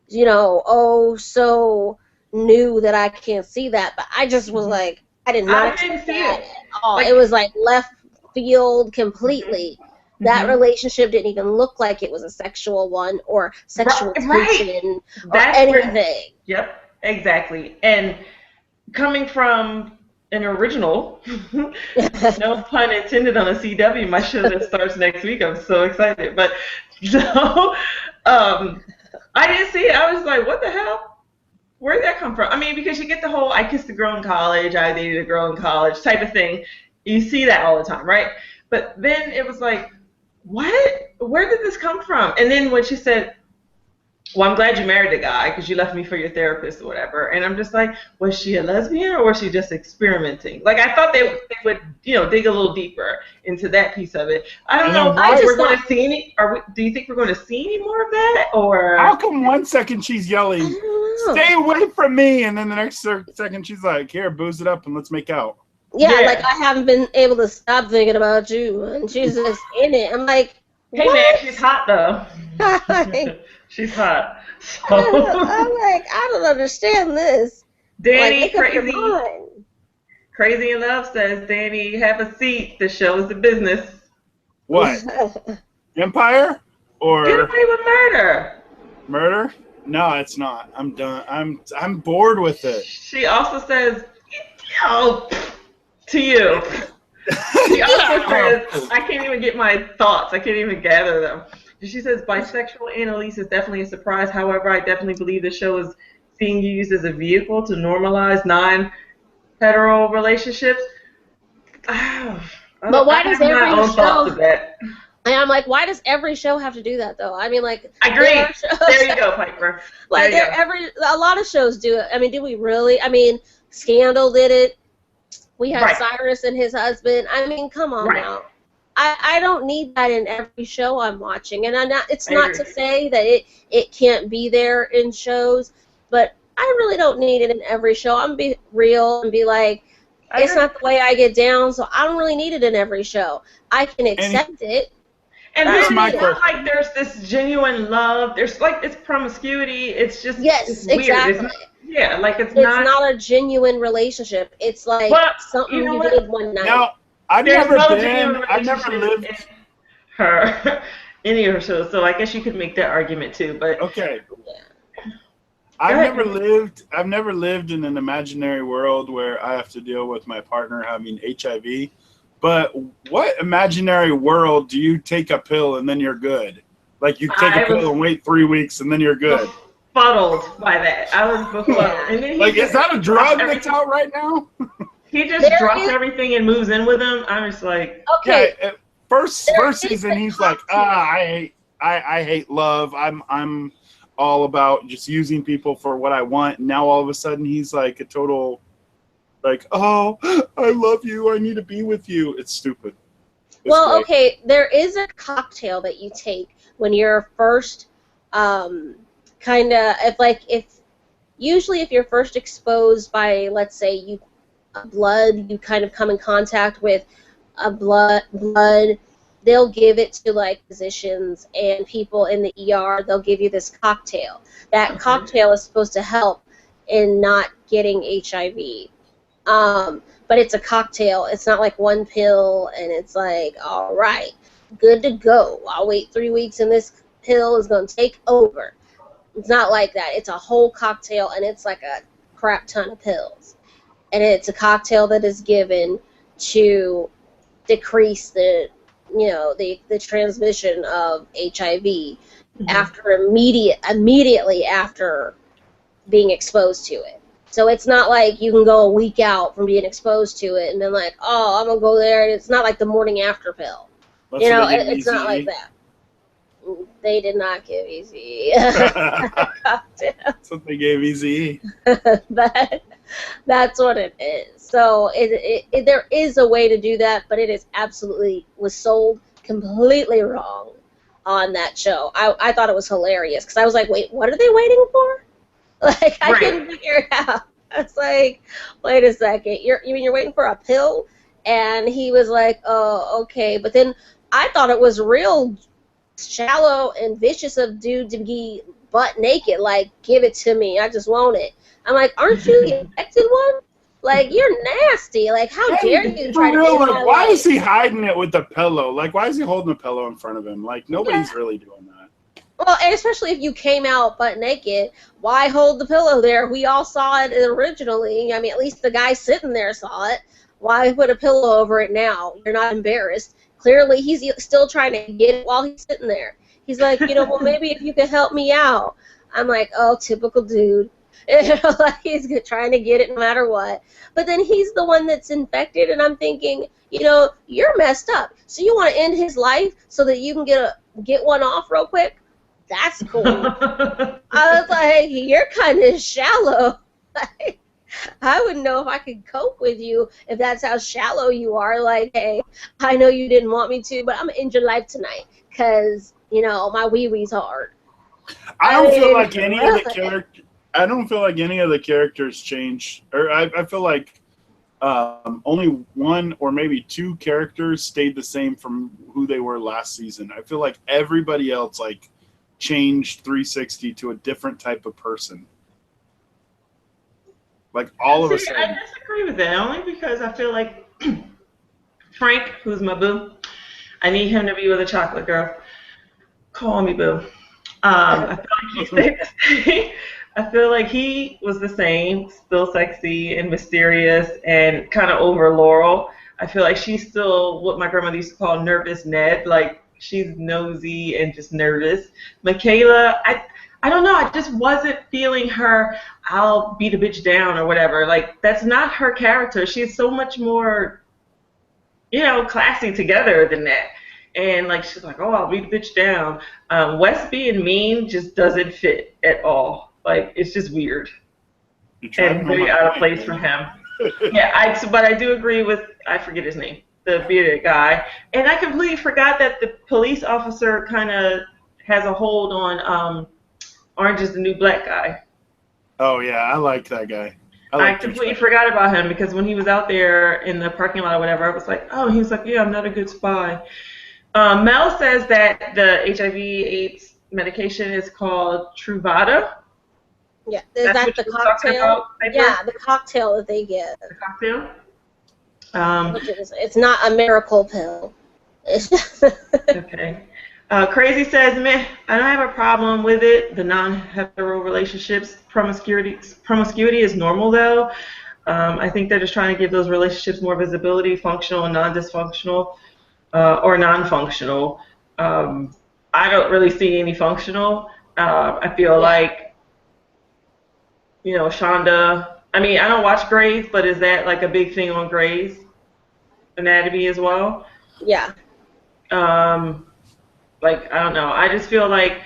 you know, so new that I can't see that, but I just was like, I did not expect that at all. Like, it was like left field completely. That relationship didn't even look like it was a sexual one or sexual tension or anything. Yep, exactly. And coming from an original, no pun intended on a CW, my show that starts next week, I'm so excited. But so, I didn't see it. I was like, what the hell? Where did that come from? I mean, because you get the whole I kissed a girl in college, I dated a girl in college type of thing. You see that all the time, right? But then it was like, what? Where did this come from? And then when she said, well, I'm glad you married the guy because you left me for your therapist or whatever. And I'm just like, was she a lesbian or was she just experimenting? Like, I thought they would, you know, dig a little deeper into that piece of it. I don't know if we're going to see any, do you think we're going to see any more of that? Or how come one second she's yelling, stay away from me, and then the next second she's like, here, booze it up and let's make out? Yeah, like, I haven't been able to stop thinking about you. And she's just in it. I'm like, hey, man, she's hot, though. She's hot. So. I'm like, I don't understand this. Danny, Crazy in Love says, Danny, have a seat. The show is the business. What? Empire? Or get away with murder. Murder? No, it's not. I'm done. I'm bored with it. She also says, yo, to you. She also says, I can't even get my thoughts. I can't even gather them. She says, bisexual Annalise is definitely a surprise. However, I definitely believe the show is being used as a vehicle to normalize non-hetero relationships. But why does every show... And I'm like, why does every show have to do that, though? I mean, like... I agree. There you go, Piper. Like, a lot of shows do it. I mean, do we really? I mean, Scandal did it. We had Cyrus and his husband. I mean, come on now. I don't need that in every show I'm watching, and it's not to say that it can't be there in shows, but I really don't need it in every show. I'm gonna be real and be like, it's not the way I get down, so I don't really need it in every show. I can accept it. And it's not like there's this genuine love. There's like it's promiscuity. It's just it's weird. Exactly. It's not a genuine relationship. It's like something you did one night. No. I've never lived any of her shows, so I guess you could make that argument too. But okay, I've never lived in an imaginary world where I have to deal with my partner having HIV. But what imaginary world do you take a pill and then you're good? Like you take a pill and wait 3 weeks and then you're good. Befuddled by that. I was befuddled. And then like, is that a drug that's out right now? He just drops everything and moves in with him. I'm just like, okay. Yeah, first season, he's like, I hate love. I'm all about just using people for what I want. And now all of a sudden, he's like a total, like, oh, I love you. I need to be with you. It's stupid. Okay, there is a cocktail that you take when you're first, usually if you're first exposed by, let's say, blood, you kind of come in contact with a blood, they'll give it to like physicians and people in the ER. They'll give you this cocktail. That cocktail is supposed to help in not getting HIV. But it's a cocktail. It's not like one pill and it's like, all right, good to go. I'll wait 3 weeks and this pill is going to take over. It's not like that. It's a whole cocktail and it's like a crap ton of pills. And it's a cocktail that is given to decrease the transmission of HIV after immediately after being exposed to it. So it's not like you can go a week out from being exposed to it and then like, oh, I'm gonna go there, and it's not like the morning after pill. It's not like that. They did not give Easy. That's what they gave Easy. But that's what it is. So there is a way to do that, but it is absolutely was sold completely wrong on that show. I thought it was hilarious because I was like, wait, what are they waiting for? Like I couldn't figure it out. I was like, wait a second, you mean you're waiting for a pill? And he was like, oh, okay. But then I thought it was real shallow and vicious of dude to be butt naked, like, give it to me, I just want it. I'm like, aren't you the infected one? Like, you're nasty. Like, how dare you try to real, get like, why is he hiding it with the pillow? Like, why is he holding the pillow in front of him? Like, nobody's really doing that. Well, and especially if you came out butt naked, why hold the pillow there? We all saw it originally. I mean, at least the guy sitting there saw it. Why put a pillow over it now? You're not embarrassed. Clearly, he's still trying to get it while he's sitting there. He's like, well, maybe if you could help me out. I'm like, oh, typical dude. Like he's trying to get it no matter what. But then he's the one that's infected, and I'm thinking, you're messed up. So you want to end his life so that you can get one off real quick? That's cool. I was like, you're kind of shallow. Like, I wouldn't know if I could cope with you if that's how shallow you are. Like, hey, I know you didn't want me to, but I'm going to end your life tonight because, my wee-wee's hard. I don't feel like any of the characters. I don't feel like any of the characters changed. Or I feel like only one or maybe two characters stayed the same from who they were last season. I feel like everybody else changed 360 to a different type of person. Like all of a sudden. I disagree with that only because I feel like Frank, who's my boo, I need him to be with a chocolate girl. Call me boo. I feel like he stayed the same. I feel like he was the same, still sexy and mysterious and kind of over Laurel. I feel like she's still what my grandmother used to call nervous Ned. Like, she's nosy and just nervous. Michaela, I don't know. I just wasn't feeling her, I'll beat a bitch down or whatever. Like, that's not her character. She's so much more, classy together than that. And, she's like, oh, I'll beat a bitch down. Wes being mean just doesn't fit at all. Like, it's just weird and very out of place for him. Yeah, but I do agree with, I forget his name, the bearded guy. And I completely forgot that the police officer kind of has a hold on Orange is the New Black guy. Oh, yeah, I like that guy. I completely forgot about him because when he was out there in the parking lot or whatever, I was like, oh, he was like, yeah, I'm not a good spy. Mel says that the HIV/AIDS medication is called Truvada. Yeah, is that the cocktail? Yeah, the cocktail that they get. The cocktail? It's not a miracle pill. Okay. Crazy says, meh, I don't have a problem with it. The non-hetero relationships, promiscuity is normal though. I think they're just trying to give those relationships more visibility, functional and non-dysfunctional, or non-functional. I don't really see any functional. I feel like, Shonda, I mean, I don't watch Grey's, but is that a big thing on Grey's Anatomy as well? Yeah. I don't know. I just feel like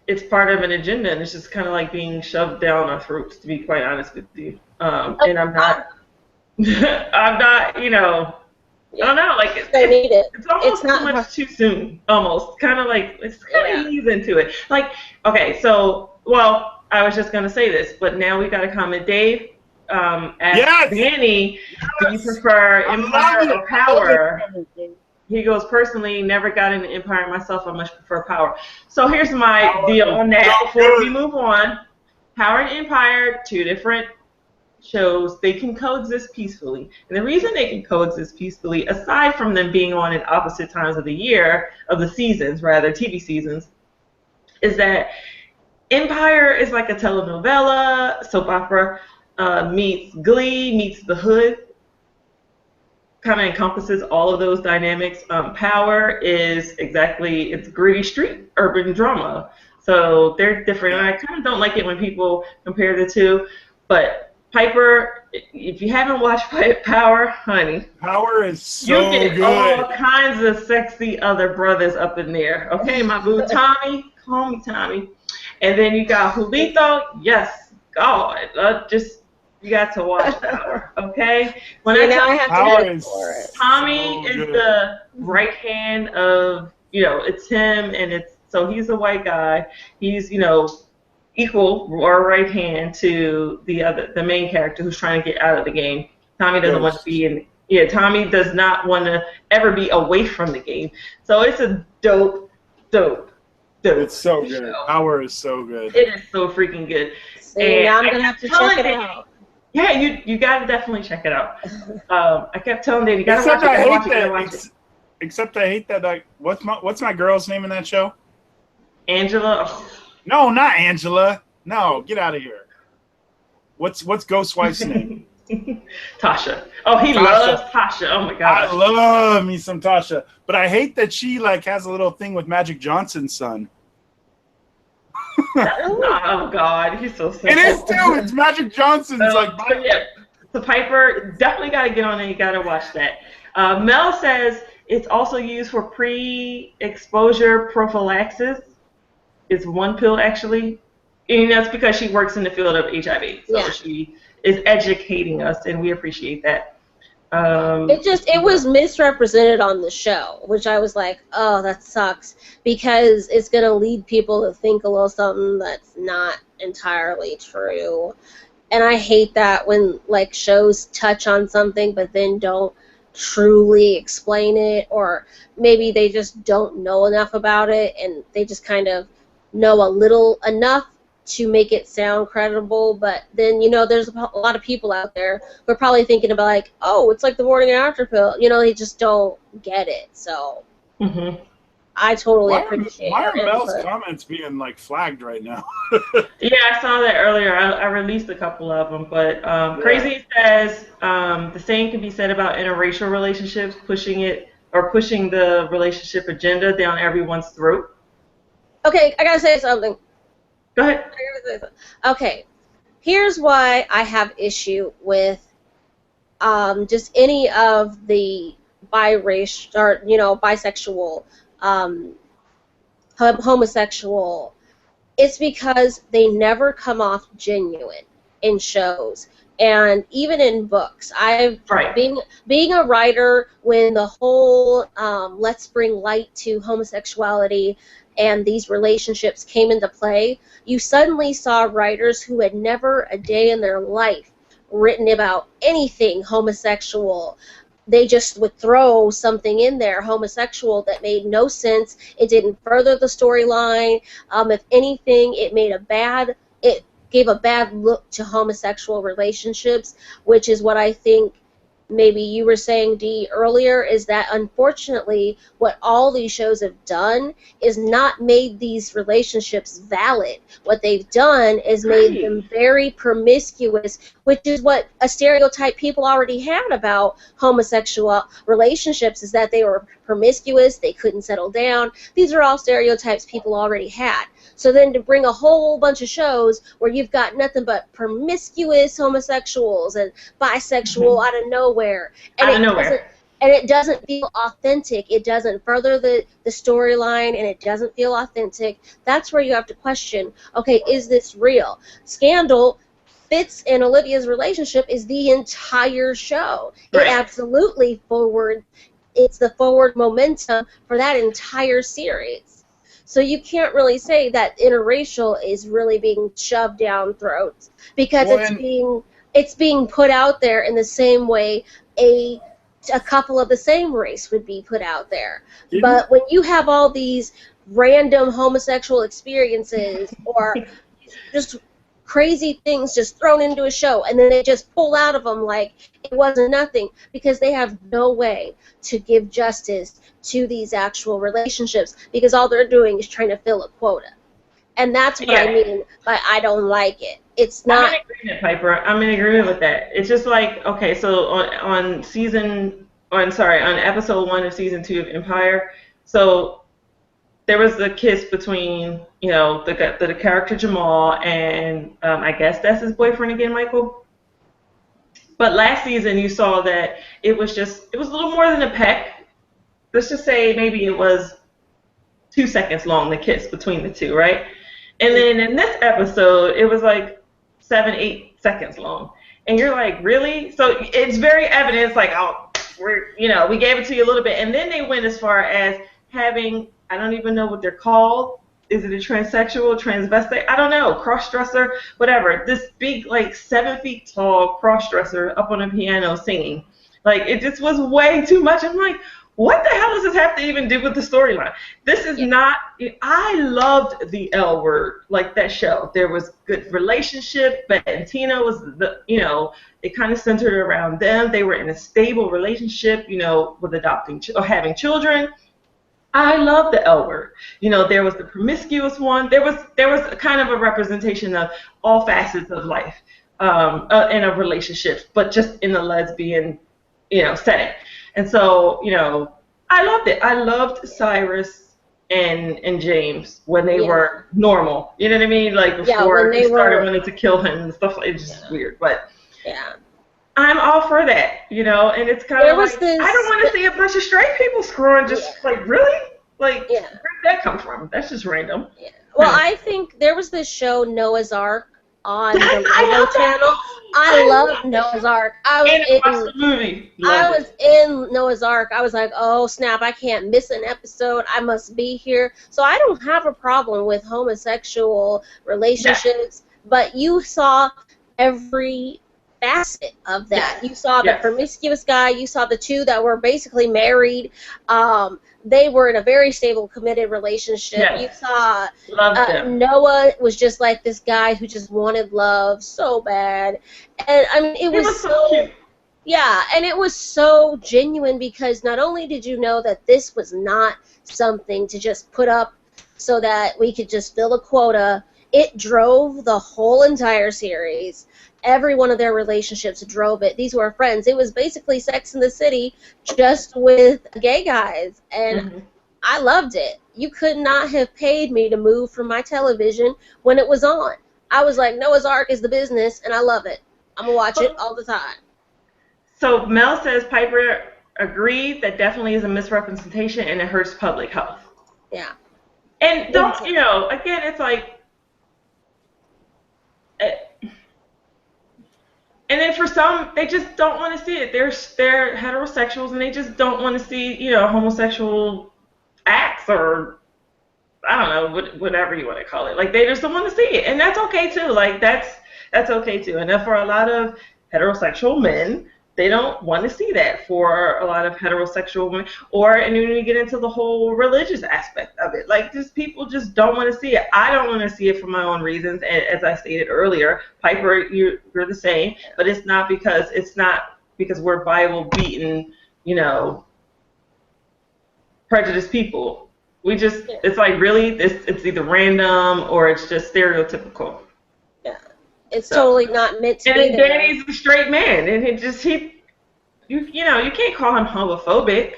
it's part of an agenda, and it's just kind of being shoved down our throats, to be quite honest with you. And I'm not, I don't know. They need it. It's almost too much too soon. Almost. Kind of it's kind of ease into it. Okay, so, I was just going to say this, but now we got a comment. Dave asked Danny, do you prefer Empire or Power? He goes, personally, never got into Empire myself. I much prefer Power. So here's my deal on that. Before we move on, Power and Empire, two different shows. They can coexist peacefully. And the reason they can coexist peacefully, aside from them being on at opposite times of the year, of the seasons, rather, TV seasons, is that Empire is like a telenovela, soap opera, meets Glee, meets The Hood. Kind of encompasses all of those dynamics. Power is it's gritty street urban drama. So they're different. And I kind of don't like it when people compare the two, but Piper, if you haven't watched Power, honey, Power is you so get good. all kinds of sexy other brothers up in there. Okay, my boo Tommy, call me Tommy. And then you got Julito. Yes, God, you got to watch Power. Okay, when See, I now tell I have to Power look is for it. Tommy so is good. the right hand of, it's him, and so he's a white guy. He's, equal or right hand to the main character who's trying to get out of the game. Tommy doesn't want to Ghost. be in. Yeah, Tommy does not want to ever be away from the game. So it's a dope. It's so good. show. Power is so good. It is so freaking good. See, And now I'm I gonna have kept to telling check it Danny, out. Yeah, you gotta definitely check it out. I kept telling Danny, you gotta Except watch it. I Gotta watch hate it. Gotta that. watch it. Except I hate that. Like, what's my girl's name in that show? Angela. Oh. No, not Angela. No, get out of here. What's Ghost Wife's name? Tasha. Oh, he Tasha. loves Tasha. Oh my I gosh. love me some Tasha, but I hate that she like has a little thing with Magic Johnson's son. Oh God, he's so simple. It is too. It's Magic Johnson's like. But yeah, the Piper definitely got to get on it. You got to watch that. Mel says it's also used for pre-exposure prophylaxis. It's one pill actually, and that's because she works in the field of HIV. So she is educating us, and we appreciate that. It was misrepresented on the show, which I was like, oh, that sucks, because it's going to lead people to think a little something that's not entirely true. And I hate that when like shows touch on something but then don't truly explain it, or maybe they just don't know enough about it and they just kind of know enough to make it sound credible, but then, there's a lot of people out there who are probably thinking about like, oh, it's like the morning and after pill. They just don't get it. So I totally appreciate Why are your Mel's input. comments being like flagged right now? Yeah, I saw that earlier. I released a couple of them, but Crazy says the same can be said about interracial relationships, pushing the relationship agenda down everyone's throat. Okay, I gotta say something. Go ahead. Okay, here's why I have issue with just any of the biracial or bisexual, homosexual. It's because they never come off genuine in shows and even in books. Being a writer when the whole let's bring light to homosexuality and these relationships came into play, you suddenly saw writers who had never a day in their life written about anything homosexual. They just would throw something in there, homosexual, that made no sense. It didn't further the storyline. If anything, it gave a bad look to homosexual relationships, which is what I think maybe you were saying, Dee, earlier, is that unfortunately what all these shows have done is not made these relationships valid. What they've done is made them very promiscuous, which is what a stereotype people already had about homosexual relationships, is that they were promiscuous, they couldn't settle down. These are all stereotypes people already had. So then to bring a whole bunch of shows where you've got nothing but promiscuous homosexuals and bisexual out of nowhere, and it doesn't feel authentic. It doesn't further the storyline, and it doesn't feel authentic. That's where you have to question, okay, is this real? Scandal, Fitz and Olivia's relationship is the entire show. Right. It absolutely it's the forward momentum for that entire series. So you can't really say that interracial is really being shoved down throats, because it's being put out there in the same way a couple of the same race would be put out there. But when you have all these random homosexual experiences or just crazy things just thrown into a show, and then they just pull out of them like it wasn't nothing, because they have no way to give justice to these actual relationships, because all they're doing is trying to fill a quota. And that's what I mean by I don't like it. It's not... I'm in agreement, Piper. I'm in agreement with that. It's just like, okay, so on episode 1 of season 2 of Empire, so there was the kiss between, the character Jamal and I guess that's his boyfriend again, Michael? But last season you saw that it was a little more than a peck. Let's just say maybe it was 2 seconds long, the kiss between the two, right? And then in this episode, it was like 7, 8 seconds long. And you're like, really? So it's very evident. It's like, oh, we gave it to you a little bit. And then they went as far as having, I don't even know what they're called. Is it a transsexual, transvestite? I don't know. Cross-dresser, whatever. This big, like 7 feet tall cross-dresser up on a piano singing. Like, it just was way too much. I'm like, what the hell does this have to even do with the storyline? This is not, I loved the L Word, like that show. There was good relationship, but and Tina was it kind of centered around them. They were in a stable relationship, with adopting or having children. I love the L Word. There was the promiscuous one. There was kind of a representation of all facets of life in a relationship, but just in the lesbian, setting. And so, I loved it. I loved Cyrus and James when they were normal. You know what I mean? Like before they started wanting to kill him and stuff. It's just weird, but I'm all for that. And it's kind of like I don't want to see a bunch of straight people screwing. Just like really, like where did that come from? That's just random. Yeah. Well, I think there was this show Noah's Ark on the Lego channel. I love Noah's Ark. I was in Noah's Ark. I was like, oh snap, I can't miss an episode. I must be here. So I don't have a problem with homosexual relationships, but you saw every facet of that. You saw the promiscuous guy. You saw the two that were basically married. They were in a very stable, committed relationship. You saw Noah was just like this guy who just wanted love so bad. And I mean, it was so cute. Yeah, and it was so genuine because not only did you know that this was not something to just put up so that we could just fill a quota, it drove the whole entire series. Every one of their relationships drove it. These were friends. It was basically Sex in the City just with gay guys. And I loved it. You could not have paid me to move from my television when it was on. I was like, Noah's Ark is the business, and I love it. I'm going to watch it all the time. So Mel says Piper agreed that definitely is a misrepresentation and it hurts public health. Yeah. And don't, again, it's like... And then for some, they just don't want to see it. They're heterosexuals, and they just don't want to see, homosexual acts or, I don't know, whatever you want to call it. Like, they just don't want to see it. And that's okay, too. Like, that's okay, too. And then for a lot of heterosexual men, they don't want to see that. For a lot of heterosexual women, and then you get into the whole religious aspect of it. Like, just people just don't want to see it. I don't want to see it for my own reasons. And as I stated earlier, Piper, you're the same. But it's not because we're Bible beaten, prejudiced people. We just it's like really it's either random or it's just stereotypical. It's totally not meant to be. And Danny's a straight man, and you can't call him homophobic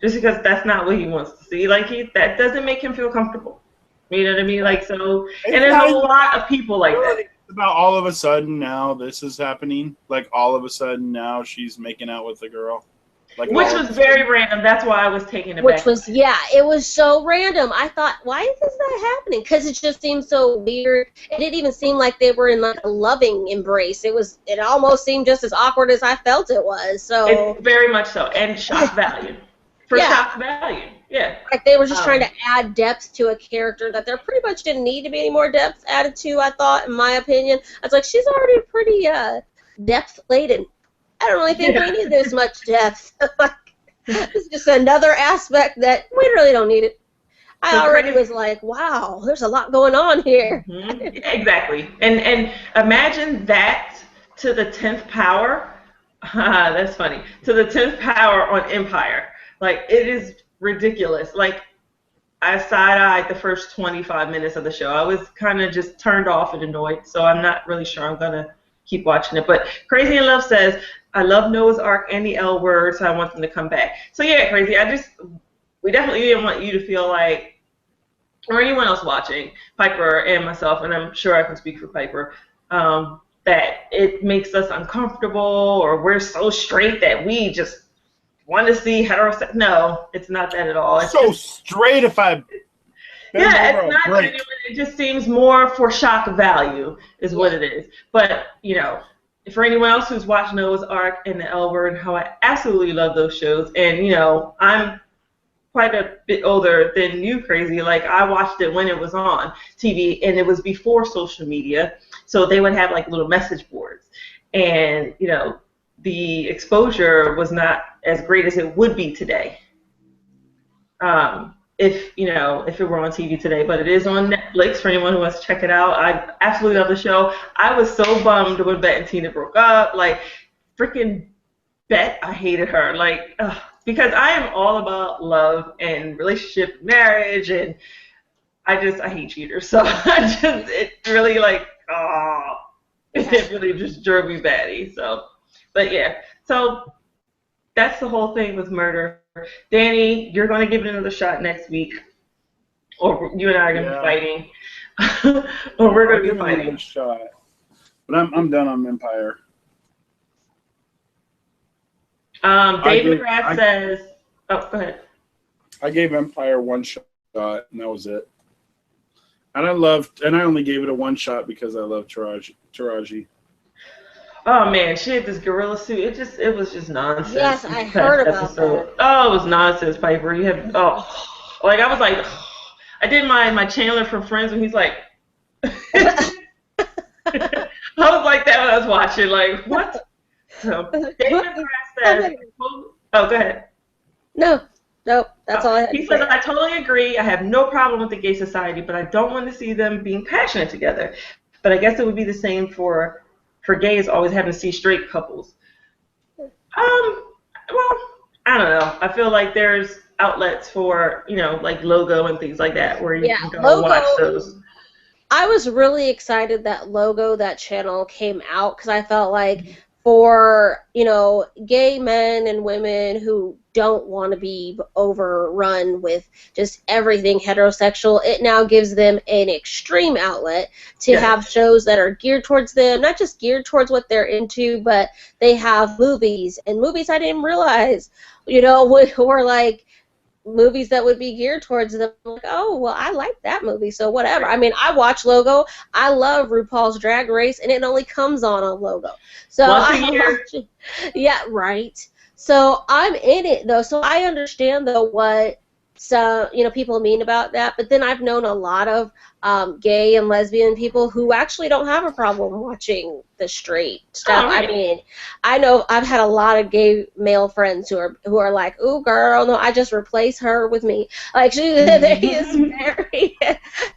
just because that's not what he wants to see. Like that doesn't make him feel comfortable. You know what I mean? Like so, and there's a lot of people like that. It's about all of a sudden now this is happening. Like all of a sudden now she's making out with the girl. Like which was very random. That's why I was taken aback. Which was, it was so random. I thought, why is this not happening? Because it just seemed so weird. It didn't even seem like they were in like a loving embrace. It almost seemed just as awkward as I felt it was. So it's very much so, and shock value. Shock value, Like they were just trying to add depth to a character that there pretty much didn't need to be any more depth added to. I thought, in my opinion, I was like, she's already pretty depth laden. I don't really think we need this much depth. It's just another aspect that we really don't need it. I already was like, wow, there's a lot going on here. Exactly. And imagine that to the 10th power. That's funny. To the 10th power on Empire. Like, it is ridiculous. Like, I side-eyed the first 25 minutes of the show. I was kind of just turned off and annoyed, so I'm not really sure I'm going to keep watching it. But Crazy in Love says, I love Noah's Ark and the L Word, so I want them to come back. So yeah, Crazy, we definitely didn't want you to feel like, or anyone else watching, Piper and myself, and I'm sure I can speak for Piper, that it makes us uncomfortable or we're so straight that we just want to see heterosexual. No, it's not that at all. It's so just, straight if I yeah, over it's a not break. genuine. It just seems more for shock value is what it is. But, you know, for anyone else who's watched Noah's Ark and The L Word, how I absolutely love those shows. And, you know, I'm quite a bit older than you, Crazy. Like, I watched it when it was on TV, and it was before social media. So they would have, like, little message boards. And, you know, the exposure was not as great as it would be today. If it were on TV today, but it is on Netflix for anyone who wants to check it out. I absolutely love the show. I was so bummed when Bet and Tina broke up. Like, freaking Bet, I hated her. Like, because I am all about love and relationship, marriage, and I hate cheaters. So it really it really just drove me batty. So, but yeah, so that's the whole thing with murder. Danny, you're going to give it another shot next week, or you and I are going to be fighting, or we're going to be fighting. Another shot. But I'm done on Empire. David McGrath says, "Oh, go ahead." I gave Empire one shot, and that was it. And I only gave it a one shot because I love Taraji. Oh man, she had this gorilla suit. It was just nonsense. Yes, I heard about that. Oh, it was nonsense, Piper. Like I was like, I did my Chandler from Friends when he's like, I was like that when I was watching. Like what? So, David McGrath says, "Oh, go ahead." No, that's all I had He says, "I totally agree. I have no problem with the gay society, but I don't want to see them being passionate together. But I guess it would be the same for gays always having to see straight couples." Well, I don't know. I feel like there's outlets for, like Logo and things like that where you can go and watch those. I was really excited that Logo, that channel, came out because I felt like for, gay men and women who don't want to be overrun with just everything heterosexual, it now gives them an extreme outlet to have shows that are geared towards them, not just geared towards what they're into, but they have movies, and movies I didn't realize, were like movies that would be geared towards them. Like, oh, well, I like that movie, so whatever. I mean, I watch Logo. I love RuPaul's Drag Race, and it only comes on Logo. So once a year. Yeah, right. So I'm in it, though. So I understand, though, what people mean about that. But then I've known a lot of gay and lesbian people who actually don't have a problem watching the straight stuff. Oh, right. I mean, I know I've had a lot of gay male friends who are like, "Ooh, girl, no, I just replace her with me." Like they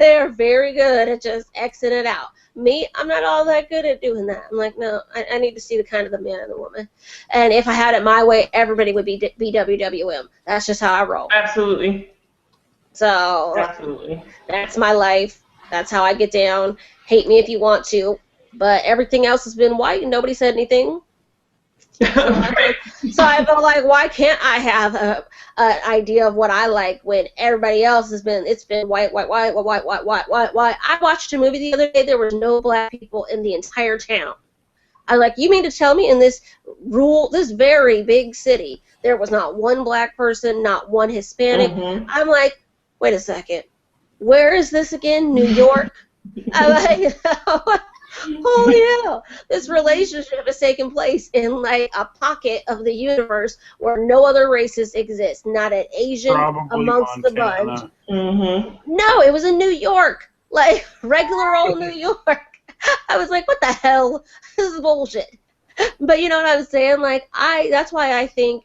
are very good at just exiting it out. Me, I'm not all that good at doing that. I'm like, no, I need to see the kind of the man and the woman. And if I had it my way, everybody would be BWWM. That's just how I roll. Absolutely. So absolutely, that's my life. That's how I get down. Hate me if you want to, but everything else has been white and nobody said anything. So I felt like, why can't I have an idea of what I like when everybody else has been? It's been white. I watched a movie the other day. There was no black people in the entire town. I like, you mean to tell me in this very big city, there was not one black person, not one Hispanic? Mm-hmm. I'm like, wait a second, where is this again? New York? I'm like, holy hell, this relationship is taking place in like a pocket of the universe where no other races exist, not an Asian amongst the bunch. Mm-hmm. No, it was in New York, like regular old New York. I was like, what the hell? This is bullshit. But you know what I'm saying? Like, that's why I think,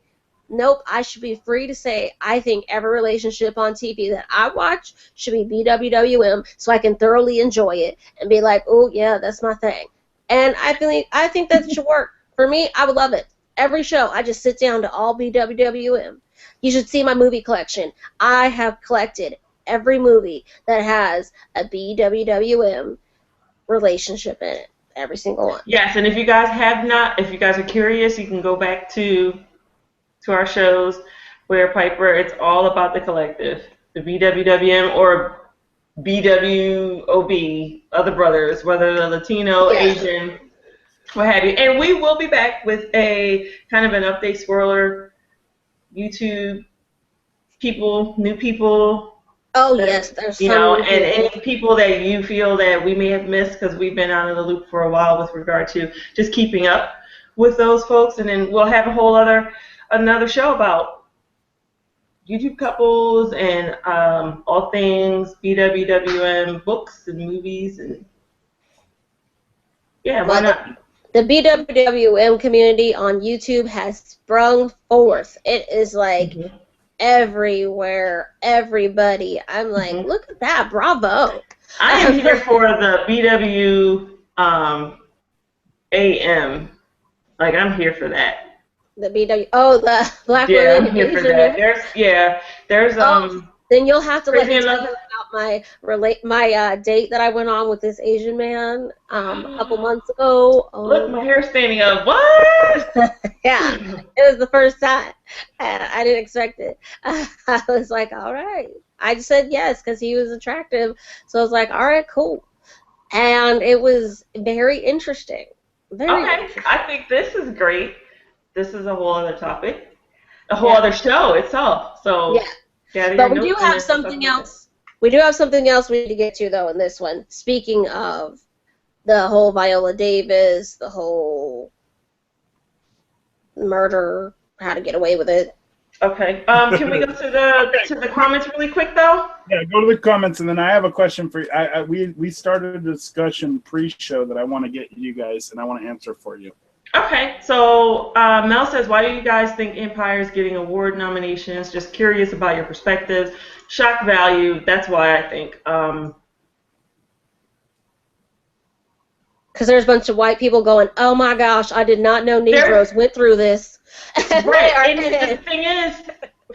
nope, I should be free to say I think every relationship on TV that I watch should be BWWM so I can thoroughly enjoy it and be like, oh, yeah, that's my thing. And I think that should work. For me, I would love it. Every show, I just sit down to all BWWM. You should see my movie collection. I have collected every movie that has a BWWM relationship in it. Every single one. Yes, and if you guys are curious, you can go back to our shows where Piper, it's all about the collective, the BWWM or BWOB, other brothers, whether they're Latino, Asian, what have you. And we will be back with a kind of an update swirler, YouTube people, new people. Oh yes, there's You some know, new and people. any people that you feel that we may have missed because we've been out of the loop for a while with regard to just keeping up with those folks, and then we'll have a whole another show about YouTube couples and all things BWWM books and movies and yeah, why Well, not? the BWWM community on YouTube has sprung forth. It is like Mm-hmm. everywhere, everybody. I'm like, Mm-hmm. look at that, bravo. I am here for the BW AM. Like I'm here for that. The BW, oh, the Black Yeah, Women I'm here for Asian that. men. There's Oh, then you'll have to let Crazy me in tell Love. you about my date that I went on with this Asian man a couple months ago. Look, Oh, my hair's standing up. What? yeah, it was the first time. I didn't expect it. I was like, all right. I just said yes because he was attractive. So I was like, all right, cool. And it was very interesting. Very Okay, interesting. I think this is great. This is a whole other topic, a whole Yeah. other show itself. So, Yeah. gather But your we do notes and have then we'll talk something about else. We do have something else we need to get to, though, in this one. Speaking of the whole Viola Davis, the whole murder, how to get away with it. that. Okay. Can we go to the comments really quick though? Yeah, go to the comments, and then I have a question for you. We started a discussion pre-show that I want to get you guys, and I want to answer for you. Okay. So Mel says, why do you guys think Empire is getting award nominations? Just curious about your perspectives. Shock value. That's why I think. Because there's a bunch of white people going, oh my gosh, I did not know Negroes went through this. Right, and the thing is,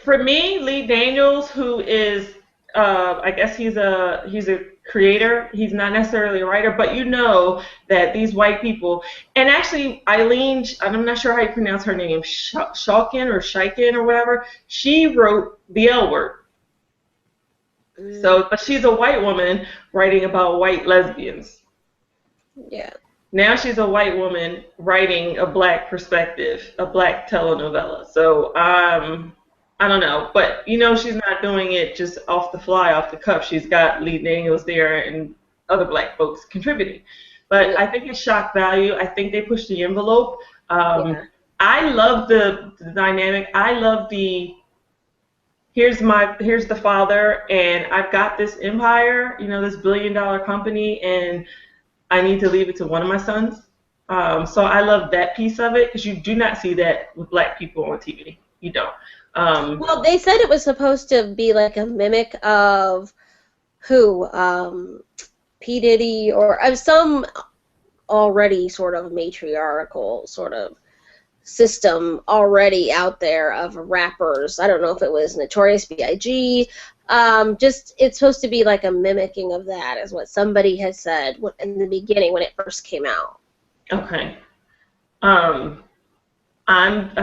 for me, Lee Daniels, who is, I guess he's a creator. He's not necessarily a writer, but you know that these white people, and actually Eileen, I'm not sure how you pronounce her name, Shaikin or whatever. She wrote The L Word. So, but she's a white woman writing about white lesbians. Yeah. Now she's a white woman writing a black perspective, a black telenovela. So I don't know, but you know she's not doing it just off the fly, off the cuff. She's got Lee Daniels there and other black folks contributing. But I think it's shock value. I think they pushed the envelope. I love the dynamic. I love the here's the father, and I've got this empire, you know, this billion-dollar company, and I need to leave it to one of my sons. So I love that piece of it because you do not see that with black people on TV. You don't. Well, they said it was supposed to be like a mimic of who? P. Diddy or some already sort of matriarchal sort of system already out there of rappers. I don't know if it was Notorious B.I.G. Just it's supposed to be like a mimicking of that, is what somebody has said in the beginning when it first came out. Okay. I'm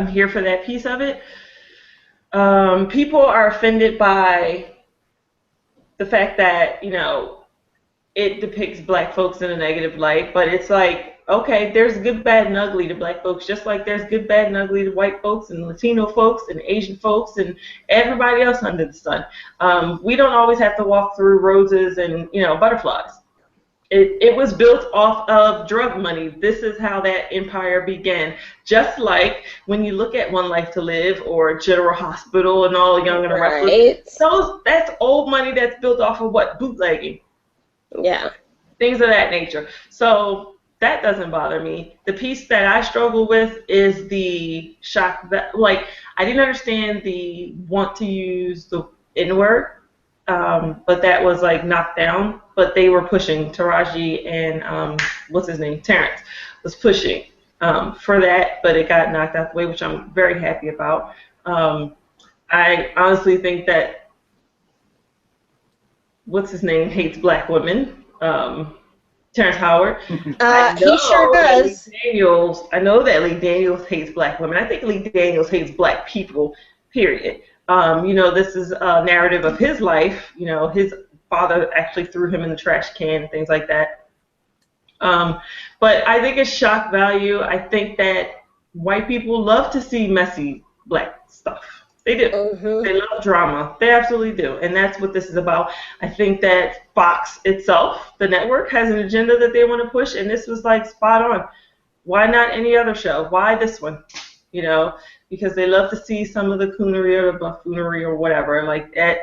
here for that piece of it. People are offended by the fact that, you know, it depicts black folks in a negative light, but it's like, okay, there's good, bad, and ugly to black folks, just like there's good, bad, and ugly to white folks and Latino folks and Asian folks and everybody else under the sun. We don't always have to walk through roses and, you know, butterflies. It was built off of drug money. This is how that empire began. Just like when you look at One Life to Live or General Hospital and all Young and the Restless, that's old money that's built off of what? Bootlegging. Yeah. Things of that nature. So that doesn't bother me. The piece that I struggle with is the shock that, like, I didn't understand the want to use the N-word, but that was like knocked down. But they were pushing Taraji and what's his name, Terrence was pushing for that, but it got knocked out the way, which I'm very happy about. I honestly think that what's his name hates black women. Terrence Howard. He sure does. I know that Lee Daniels hates black women. I think Lee Daniels hates black people, period. You know, this is a narrative of his life. You know, his father actually threw him in the trash can and things like that. But I think it's shock value. I think that white people love to see messy black stuff. They do. Mm-hmm. They love drama. They absolutely do. And that's what this is about. I think that Fox itself, the network, has an agenda that they want to push, and this was like spot on. Why not any other show? Why this one? You know, because they love to see some of the coonery or the buffoonery or whatever. Like, that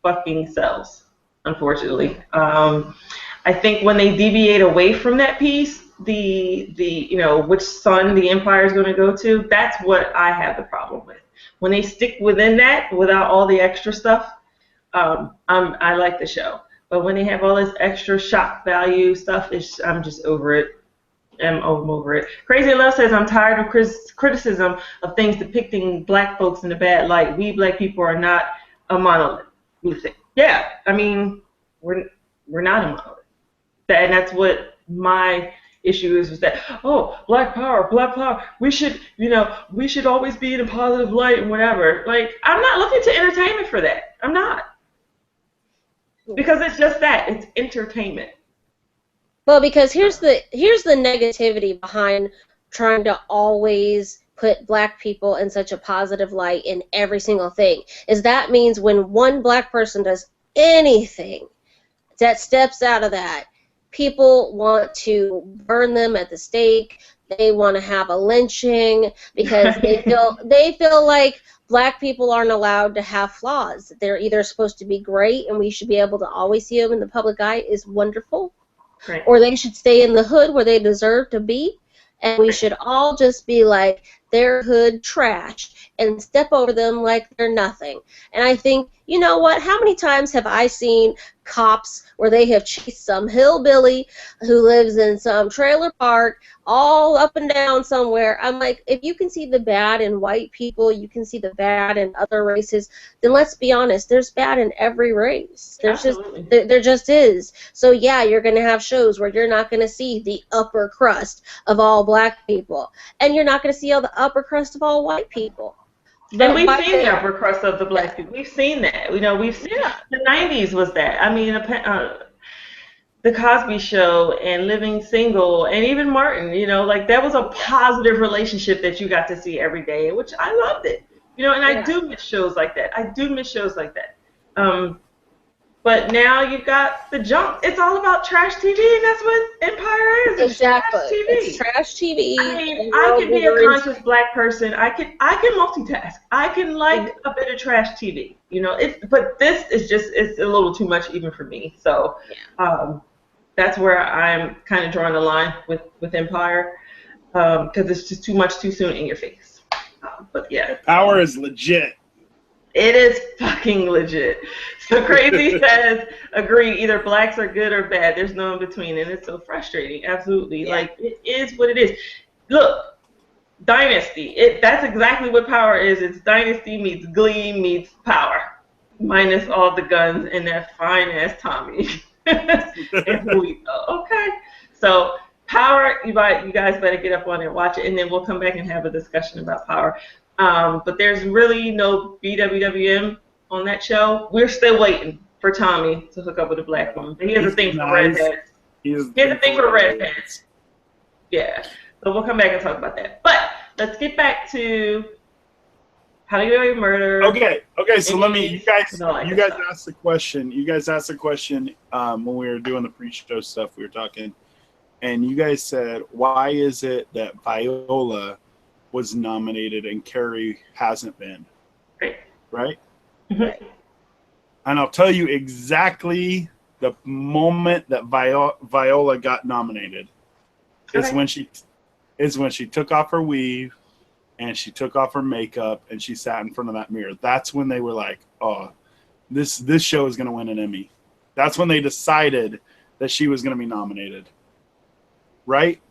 fucking sells, unfortunately. I think when they deviate away from that piece, the you know, which son the empire is going to go to, that's what I have the problem with. When they stick within that without all the extra stuff, I like the show. But when they have all this extra shock value stuff, I'm just over it. I'm over it. Crazy Love says, I'm tired of criticism of things depicting black folks in a bad light. We black people are not a monolith. Yeah, I mean, we're not a monolith. And that's what my issue is that, oh, black power, we should, you know, we should always be in a positive light and whatever. Like, I'm not looking to entertainment for that. I'm not. Because it's just that. It's entertainment. Well, because here's the negativity behind trying to always put black people in such a positive light in every single thing. Is that means when one black person does anything that steps out of that, people want to burn them at the stake. They want to have a lynching because they feel like black people aren't allowed to have flaws. They're either supposed to be great and we should be able to always see them in the public eye is wonderful, right, or they should stay in the hood where they deserve to be, and we should all just be like, they're hood trash and step over them like they're nothing. And I think, you know what, how many times have I seen cops where they have chased some hillbilly who lives in some trailer park all up and down somewhere? I'm like, if you can see the bad in white people, you can see the bad in other races, then let's be honest, there's bad in every race. There just is. So yeah, you're going to have shows where you're not going to see the upper crust of all black people, and you're not going to see all the upper crust of all white people. And we've seen the upper crust of the black people. We've seen that. You know, we've seen the 90s was that. I mean, the Cosby Show and Living Single and even Martin, you know, like that was a positive relationship that you got to see every day, which I loved it. You know, and I do miss shows like that. But now you've got the junk. It's all about trash TV, and that's what Empire is. Exactly. It's trash TV. I mean, I can be a conscious black person. I can multitask. I can like a bit of trash TV. You know, but this is just, it's a little too much even for me. So that's where I'm kind of drawing the line with Empire, because it's just too much too soon in your face. But yeah. Power is legit. It is fucking legit. So Crazy says, agree, either blacks are good or bad. There's no in between, and it's so frustrating. Absolutely. Yeah. Like, it is what it is. Look, Dynasty, that's exactly what Power is. It's Dynasty meets Glee meets Power, minus all the guns and that fine-ass Tommy. Okay. So Power, you guys better get up on it and watch it, and then we'll come back and have a discussion about Power. But there's really no BWWM on that show. We're still waiting for Tommy to hook up with a black woman. But he has a thing for redheads. He has a thing for redheads. Yeah. So we'll come back and talk about that. But let's get back to How to Get Away with Murder. Okay. So let me. You guys asked the question. You guys asked the question when we were doing the pre-show stuff. We were talking, and you guys said, "Why is it that Viola was nominated and Carrie hasn't been?" Right? Mm-hmm. And I'll tell you exactly the moment that Viola got nominated is when she took off her weave and she took off her makeup and she sat in front of that mirror. That's when they were like, "Oh, this show is going to win an Emmy." That's when they decided that she was going to be nominated, right?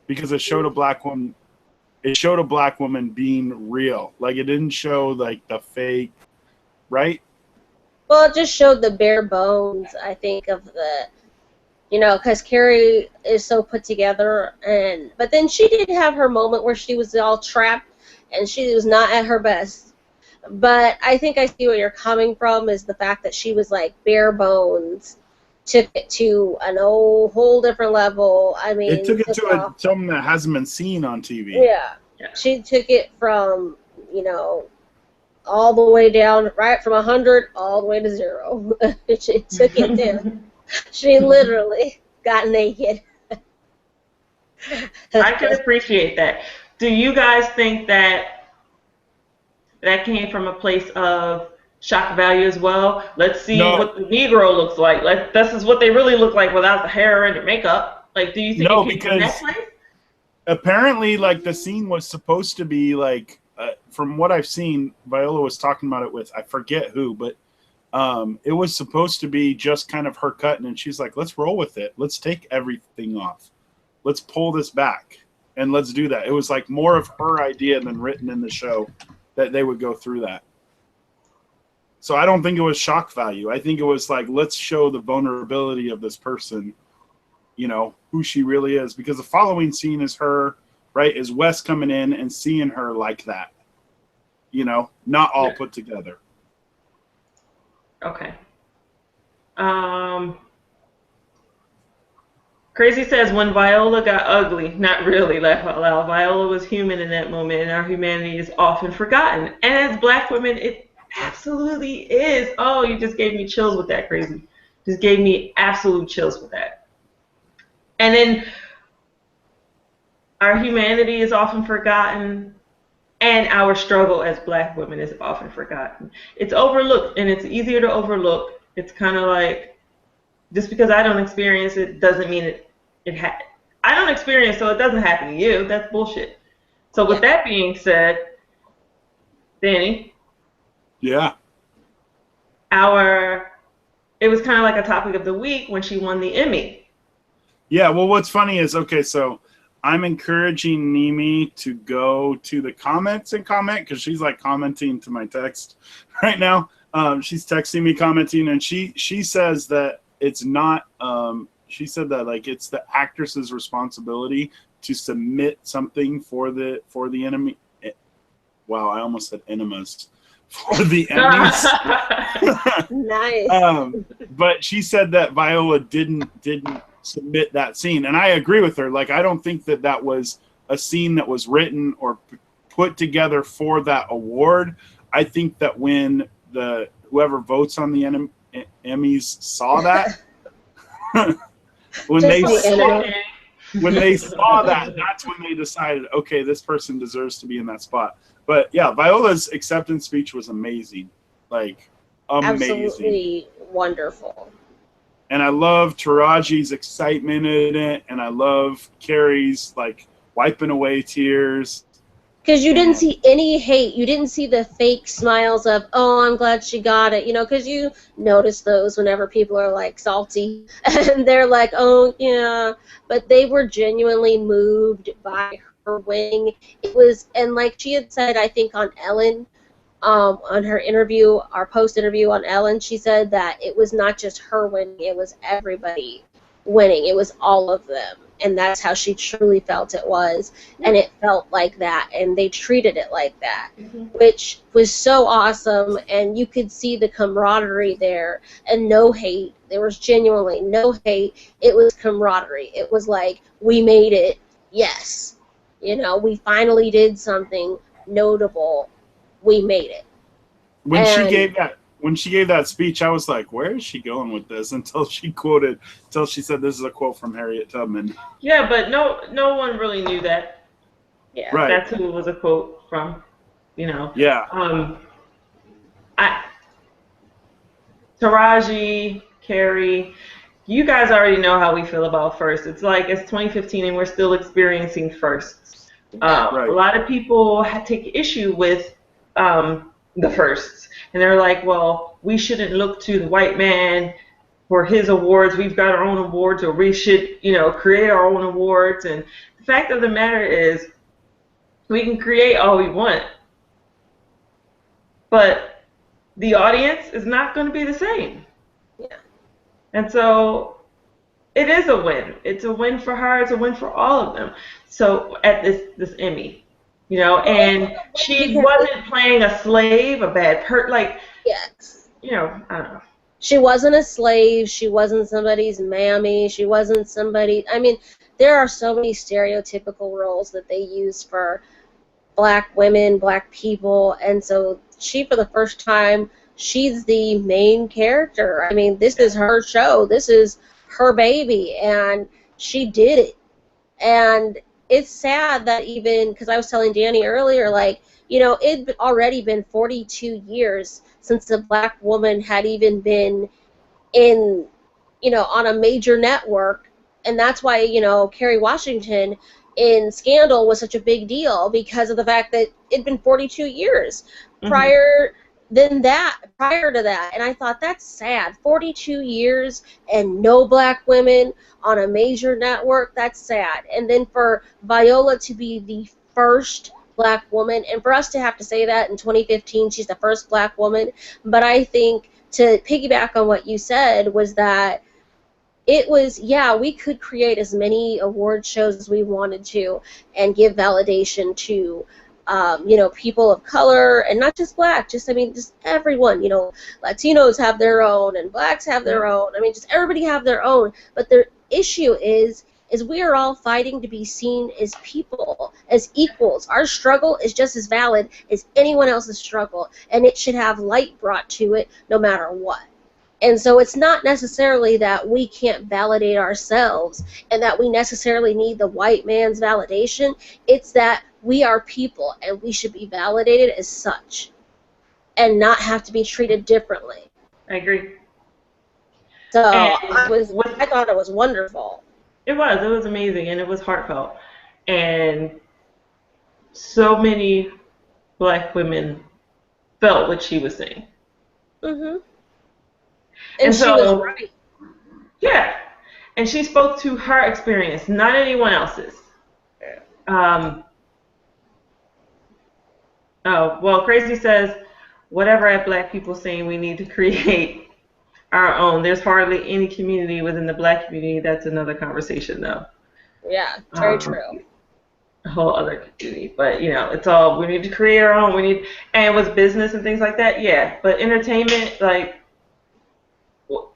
Because it showed a black woman. It showed a black woman being real. Like, it didn't show like the fake, right? Well, it just showed the bare bones, I think, of the, you know, because Carrie is so put together, but then she did have her moment where she was all trapped and she was not at her best. But I think I see where you're coming from, is the fact that she was like bare bones took it to an whole different level. I mean, It took it to something that hasn't been seen on TV. Yeah. She took it from, all the way down, right from 100 all the way to 0. She took it down. She literally got naked. I can appreciate that. Do you guys think that came from a place of shock value as well? Let's see what the Negro looks like. Like, this is what they really look like without the hair and the makeup. Like, do you think it came from that place? Apparently, like, the scene was supposed to be like, from what I've seen, Viola was talking about it with, I forget who, but it was supposed to be just kind of her cutting, and she's like, let's roll with it. Let's take everything off. Let's pull this back, and let's do that. It was like more of her idea than written in the show that they would go through that. So I don't think it was shock value. I think it was like, let's show the vulnerability of this person, who she really is. Because the following scene is her, right, is Wes coming in and seeing her like that. Not all put together. Okay. Crazy says, when Viola got ugly, not really, laugh out loud. Viola was human in that moment, and our humanity is often forgotten. And as Black women, it absolutely is. Oh, you just gave me chills with that, Crazy. Just gave me absolute chills with that. And then our humanity is often forgotten, and our struggle as Black women is often forgotten. It's overlooked, and it's easier to overlook. It's kind of like, just because I don't experience it doesn't mean I don't experience, so it doesn't happen to you. That's bullshit. So with that being said, Danny. Yeah. It was kind of like a topic of the week when she won the Emmy. Yeah, well, what's funny is, okay, so I'm encouraging Nimi to go to the comments and comment, because she's like commenting to my text right now. She's texting me, commenting, and she says that it's not, she said that like it's the actress's responsibility to submit something for the enemy. Wow, I almost said enemas. For the Emmys. Nice. But she said that Viola didn't submit that scene, and I agree with her. Like, I don't think that was a scene that was written or put together for that award. I think that when whoever votes on the Emmys saw that, when they saw that, that's when they decided, okay, this person deserves to be in that spot. But yeah, Viola's acceptance speech was amazing. Like, amazing. Absolutely wonderful. And I love Taraji's excitement in it, and I love Carrie's like wiping away tears. Because you didn't see any hate. You didn't see the fake smiles of, oh, I'm glad she got it. Because you notice those whenever people are like salty and they're like, oh, yeah. But they were genuinely moved by her winning. It was, and like she had said, I think on Ellen, on her interview, our post interview on Ellen, she said that it was not just her winning, it was everybody winning. It was all of them. And that's how she truly felt it was. And it felt like that. And they treated it like that, which was so awesome. And you could see the camaraderie there and no hate. There was genuinely no hate. It was camaraderie. It was like, we made it. Yes. We finally did something notable. We made it. When she gave that speech, I was like, where is she going with this? Until she said this is a quote from Harriet Tubman. Yeah, but no one really knew that. Yeah. Right. That's who it was a quote from, Yeah. Taraji, Carrie, you guys already know how we feel about first. It's like it's 2015 and we're still experiencing firsts. Right. A lot of people take issue with the firsts. And they're like, well, we shouldn't look to the white man for his awards. We've got our own awards, or we should, create our own awards. And the fact of the matter is, we can create all we want, but the audience is not going to be the same. Yeah. And so it is a win. It's a win for her. It's a win for all of them. So at this Emmy. And she wasn't playing a slave, a bad person, like, yes. I don't know. She wasn't a slave. She wasn't somebody's mammy. She wasn't somebody. I mean, there are so many stereotypical roles that they use for black women, black people, and so she, for the first time, she's the main character. I mean, this is her show. This is her baby, and she did it. And it's sad that even, because I was telling Danny earlier, like, you know, it'd already been 42 years since a black woman had even been in, you know, on a major network, and that's why, you know, Kerry Washington in Scandal was such a big deal, because of the fact that it'd been 42 years prior prior to that, and I thought, that's sad. 42 years and no black women on a major network, that's sad. And then for Viola to be the first black woman, and for us to have to say that in 2015 she's the first black woman, but I think, to piggyback on what you said, was that it was, yeah, we could create as many award shows as we wanted to and give validation to, you know, people of color, and not just black, just, I mean, just everyone, you know, Latinos have their own, and blacks have their own, I mean, just everybody have their own, but the issue is we are all fighting to be seen as people, as equals. Our struggle is just as valid as anyone else's struggle, and it should have light brought to it no matter what. And so it's not necessarily that we can't validate ourselves and that we necessarily need the white man's validation. It's that we are people and we should be validated as such and not have to be treated differently. I agree. So I thought it was wonderful. It was amazing, and it was heartfelt. And so many black women felt what she was saying. And And she was right. Yeah. And she spoke to her experience, not anyone else's. Well, Crazy says, whatever at black people saying we need to create our own. There's hardly any community within the black community. That's another conversation, though. Yeah, very true. A whole other community. But, you know, it's all, we need to create our own. And with business and things like that, yeah. But entertainment, like,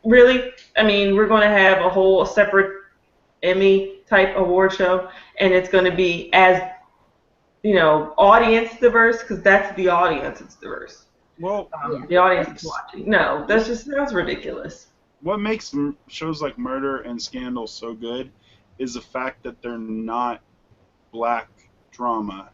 really, I mean, we're going to have a whole separate Emmy-type award show, and it's going to be as, you know, audience diverse, because that's the audience, it's diverse. Well, the audience is watching. No, that just sounds ridiculous. What makes shows like Murder and Scandal so good is the fact that they're not black drama,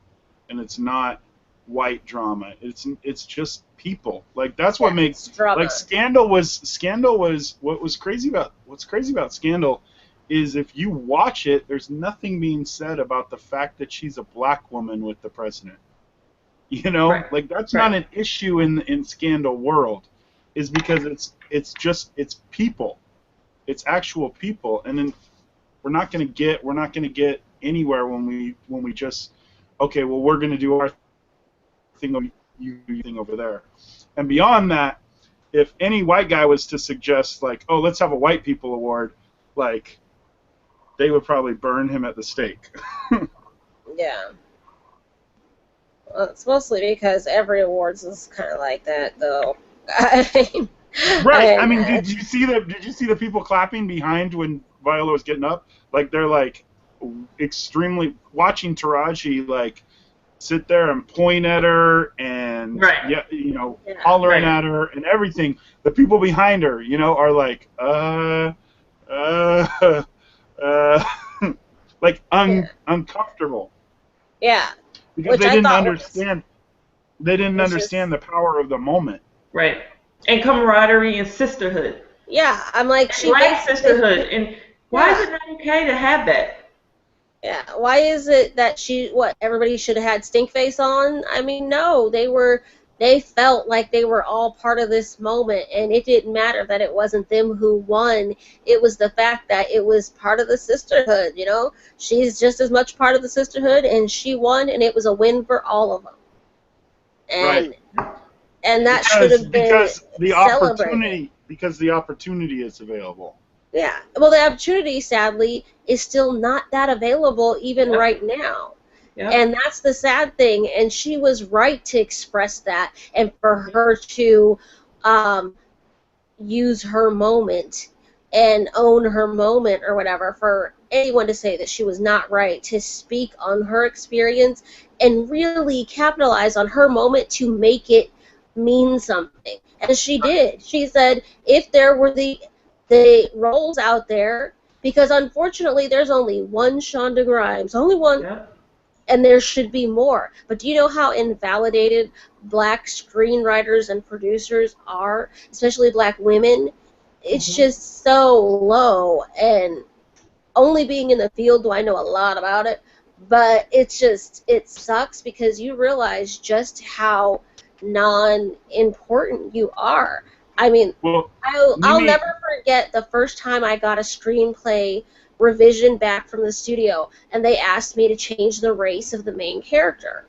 and it's not white drama. It's just people. Like, that's what makes drama. Like Scandal was what's crazy about Scandal is if you watch it, there's nothing being said about the fact that she's a black woman with the president. You know, like that's not an issue in Scandal world, is because it's people, it's actual people, and then we're not gonna get anywhere when we just, okay, well, we're gonna do our thing, you thing over there, and beyond that, if any white guy was to suggest like, oh, let's have a white people award, like, they would probably burn him at the stake. Yeah. Well, it's mostly because every awards is kind of like that, though. Right. I mean, did you see the people clapping behind when Viola was getting up? Like, they're like extremely watching Taraji like sit there and point at her and hollering at her and everything. The people behind her, you know, are like like uncomfortable. Yeah. Because they didn't understand. They didn't understand the power of the moment. Right. And camaraderie and sisterhood. Yeah, I'm like, she likes sisterhood, and why is it not okay to have that? Yeah, why is it that everybody should have had stink face on? I mean, no, they felt like they were all part of this moment, and it didn't matter that it wasn't them who won. It was the fact that it was part of the sisterhood, you know? She's just as much part of the sisterhood, and she won, and it was a win for all of them. And and that should have been celebrated. Because the opportunity is available. Yeah. Well, the opportunity, sadly, is still not that available even right now. Yep. And that's the sad thing. And she was right to express that, and for her to use her moment and own her moment or whatever, for anyone to say that she was not right, to speak on her experience and really capitalize on her moment to make it mean something. And she did. She said if there were the roles out there, because unfortunately there's only one Shonda Rhimes, only one, Yeah. and there should be more. But do you know how invalidated black screenwriters and producers are, especially black women? It's just so low, and only being in the field do I know a lot about it, but it's just, it sucks because you realize just how non-important you are. I mean, Well, I'll Mimi, never forget the first time I got a screenplay revision back from the studio, and they asked me to change the race of the main character.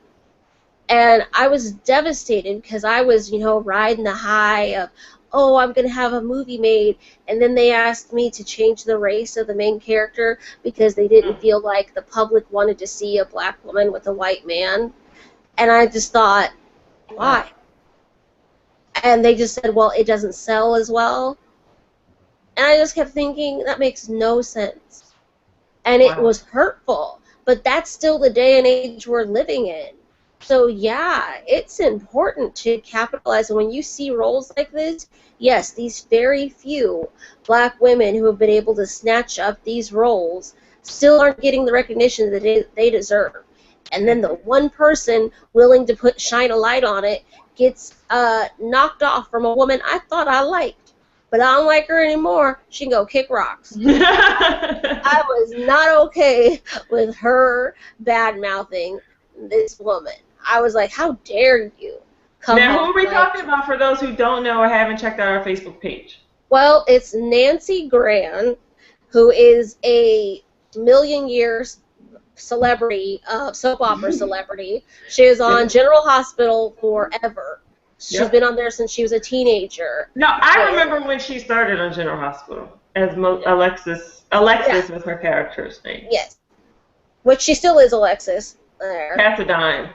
And I was devastated because I was, riding the high of, oh, I'm going to have a movie made. And then they asked me to change the race of the main character because they didn't feel like the public wanted to see a black woman with a white man. And I just thought, why? And they just said, well, it doesn't sell as well. And I just kept thinking, that makes no sense. And it was hurtful. But that's still the day and age we're living in. So, yeah, it's important to capitalize. And when you see roles like this, yes, these very few black women who have been able to snatch up these roles still aren't getting the recognition that they deserve. And then the one person willing to shine a light on it gets knocked off from a woman I thought I liked. But I don't like her anymore. She can go kick rocks. I was not okay with her bad-mouthing this woman. I was like, how dare you come Now, who are we like, talking about for those who don't know or haven't checked out our Facebook page? Well, it's Nancy Gran, who is a million-year celebrity, soap opera celebrity. She is on General Hospital forever. She's been on there since she was a teenager. No, I remember when she started on General Hospital as Alexis. Alexis was her character's name. Yes. Which she still is Alexis. Cassadine.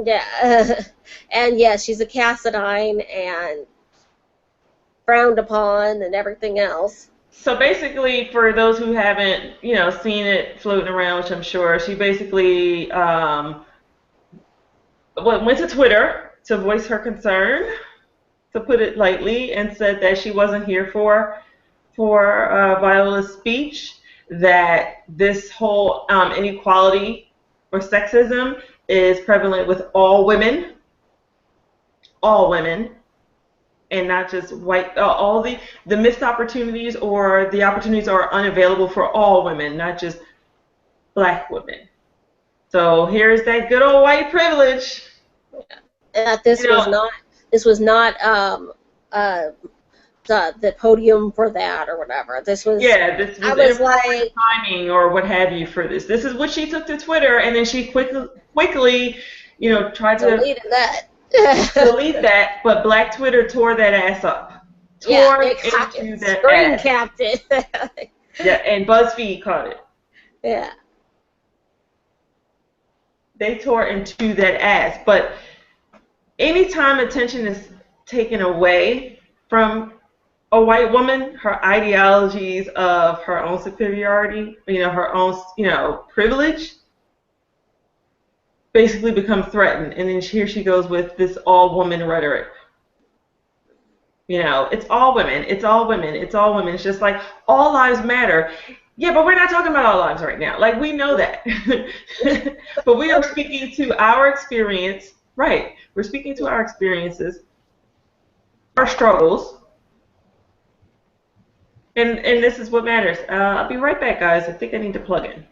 Yeah. And yes, she's a Cassadine and frowned upon and everything else. So basically, for those who haven't, seen it floating around, which I'm sure, she basically went to Twitter to voice her concern, to put it lightly, and said that she wasn't here for Viola's speech, that this whole inequality or sexism is prevalent with all women, and not just white. All the missed opportunities or the opportunities are unavailable for all women, not just black women. So here's that good old white privilege. And that this was not the podium for that or whatever. This was I was like timing or what have you for this. This is what she took to Twitter, and then she quickly, tried to delete that, but Black Twitter tore that ass up. Screen capped it. And BuzzFeed caught it. Yeah. They tore into that ass, but anytime attention is taken away from a white woman, her ideologies of her own superiority, her own, privilege, basically become threatened. And then here she goes with this all-woman rhetoric. It's all women, it's all women, it's all women. It's just like, all lives matter. Yeah, but we're not talking about all lives right now. Like, we know that. But we are speaking to our experience. Right. We're speaking to our experiences, our struggles. And this is what matters. I'll be right back, guys. I think I need to plug in.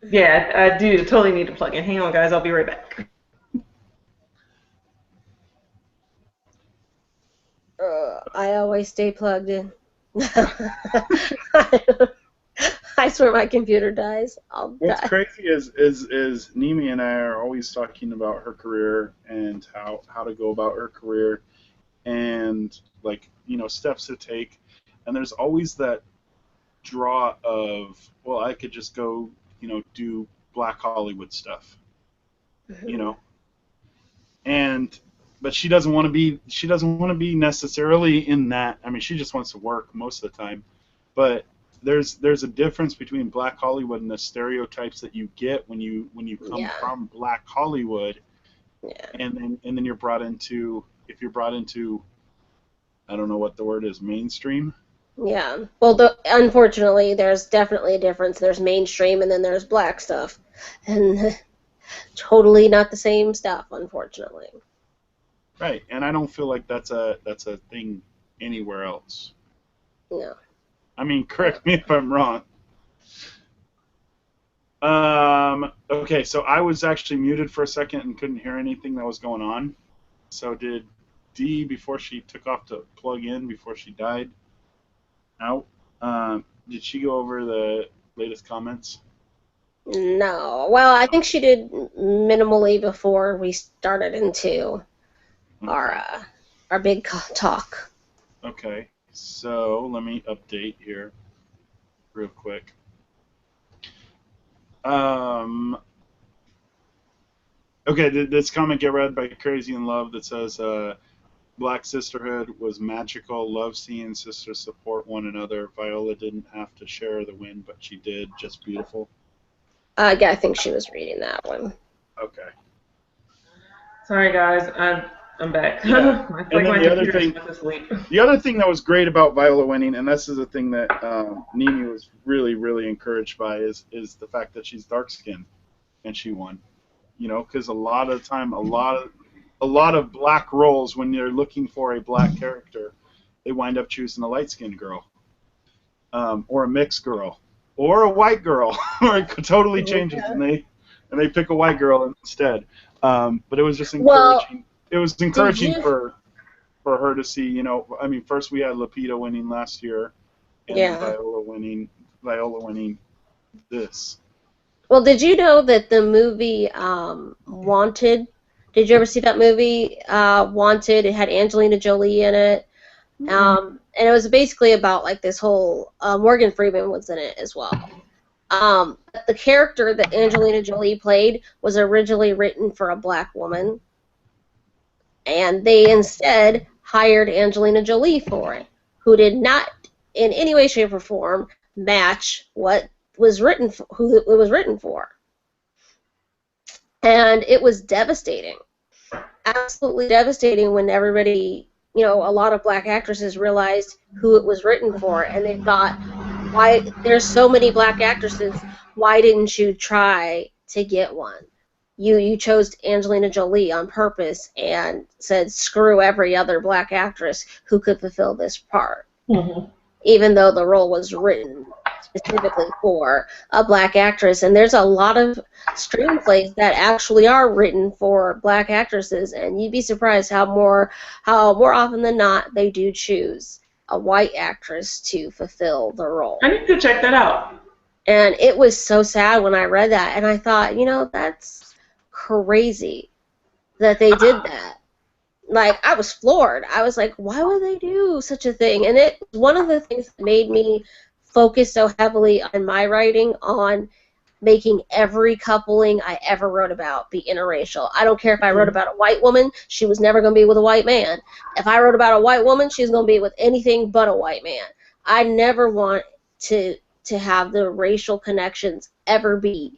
Yeah, I do totally need to plug in. Hang on, guys. I'll be right back. I always stay plugged in. I swear my computer dies. What's crazy is Nimi and I are always talking about her career and how to go about her career and steps to take, and there's always that draw of, well, I could just go do Black Hollywood stuff, and but she doesn't want to be. She doesn't want to be necessarily in that. I mean, she just wants to work most of the time. But there's a difference between Black Hollywood and the stereotypes that you get when you come from Black Hollywood, and then you're brought into, if you're brought into, I don't know what the word is, mainstream. Yeah. Well, unfortunately, there's definitely a difference. There's mainstream and then there's black stuff, and totally not the same stuff, unfortunately. Right, and I don't feel like that's a thing anywhere else. No. I mean, correct me if I'm wrong. Okay, so I was actually muted for a second and couldn't hear anything that was going on. So did Dee, before she took off to plug in, before she died out, did she go over the latest comments? No. Well, I think she did minimally before we started into our big talk. Okay, so let me update here real quick. Okay, did this comment get read by Crazy in Love that says, Black sisterhood was magical, love seeing sisters support one another. Viola didn't have to share the win, but she did, just beautiful. Yeah, I think she was reading that one. Okay. Sorry, guys. I'm back. Yeah. And then the other thing that was great about Viola winning, and this is a thing that Nini was really, really encouraged by, is the fact that she's dark-skinned, and she won. You know, because a lot of the time, a lot of black roles, when you're looking for a black character, they wind up choosing a light-skinned girl, or a mixed girl, or a white girl, or it totally changes, and they pick a white girl instead. But it was just encouraging. Well, it was encouraging for her to see. You know, I mean, first we had Lupita winning last year, and Viola winning this. Well, did you know that the movie Wanted? Did you ever see that movie, Wanted? It had Angelina Jolie in it. And it was basically about like this whole Morgan Freeman was in it as well. But the character that Angelina Jolie played was originally written for a black woman, and they instead hired Angelina Jolie for it, who did not in any way, shape, or form match what was written for, who it was written for. And it was devastating, absolutely devastating, when everybody, you know, a lot of black actresses realized who it was written for, and they thought, why, there's so many black actresses, why didn't you try to get one? You chose Angelina Jolie on purpose and said, screw every other black actress who could fulfill this part. Mm-hmm. Even though the role was written specifically for a black actress. And there's a lot of screenplays that actually are written for black actresses, and you'd be surprised how more often than not they do choose a white actress to fulfill the role. I need to check that out. And it was so sad when I read that, and I thought, you know, that's crazy that they did that. Like, I was floored. I was like, why would they do such a thing? And it was one of the things that made me focus so heavily on my writing on making every coupling I ever wrote about be interracial. I don't care if I wrote about a white woman, she was never going to be with a white man. If I wrote about a white woman, she's going to be with anything but a white man. I never want to have the racial connections ever be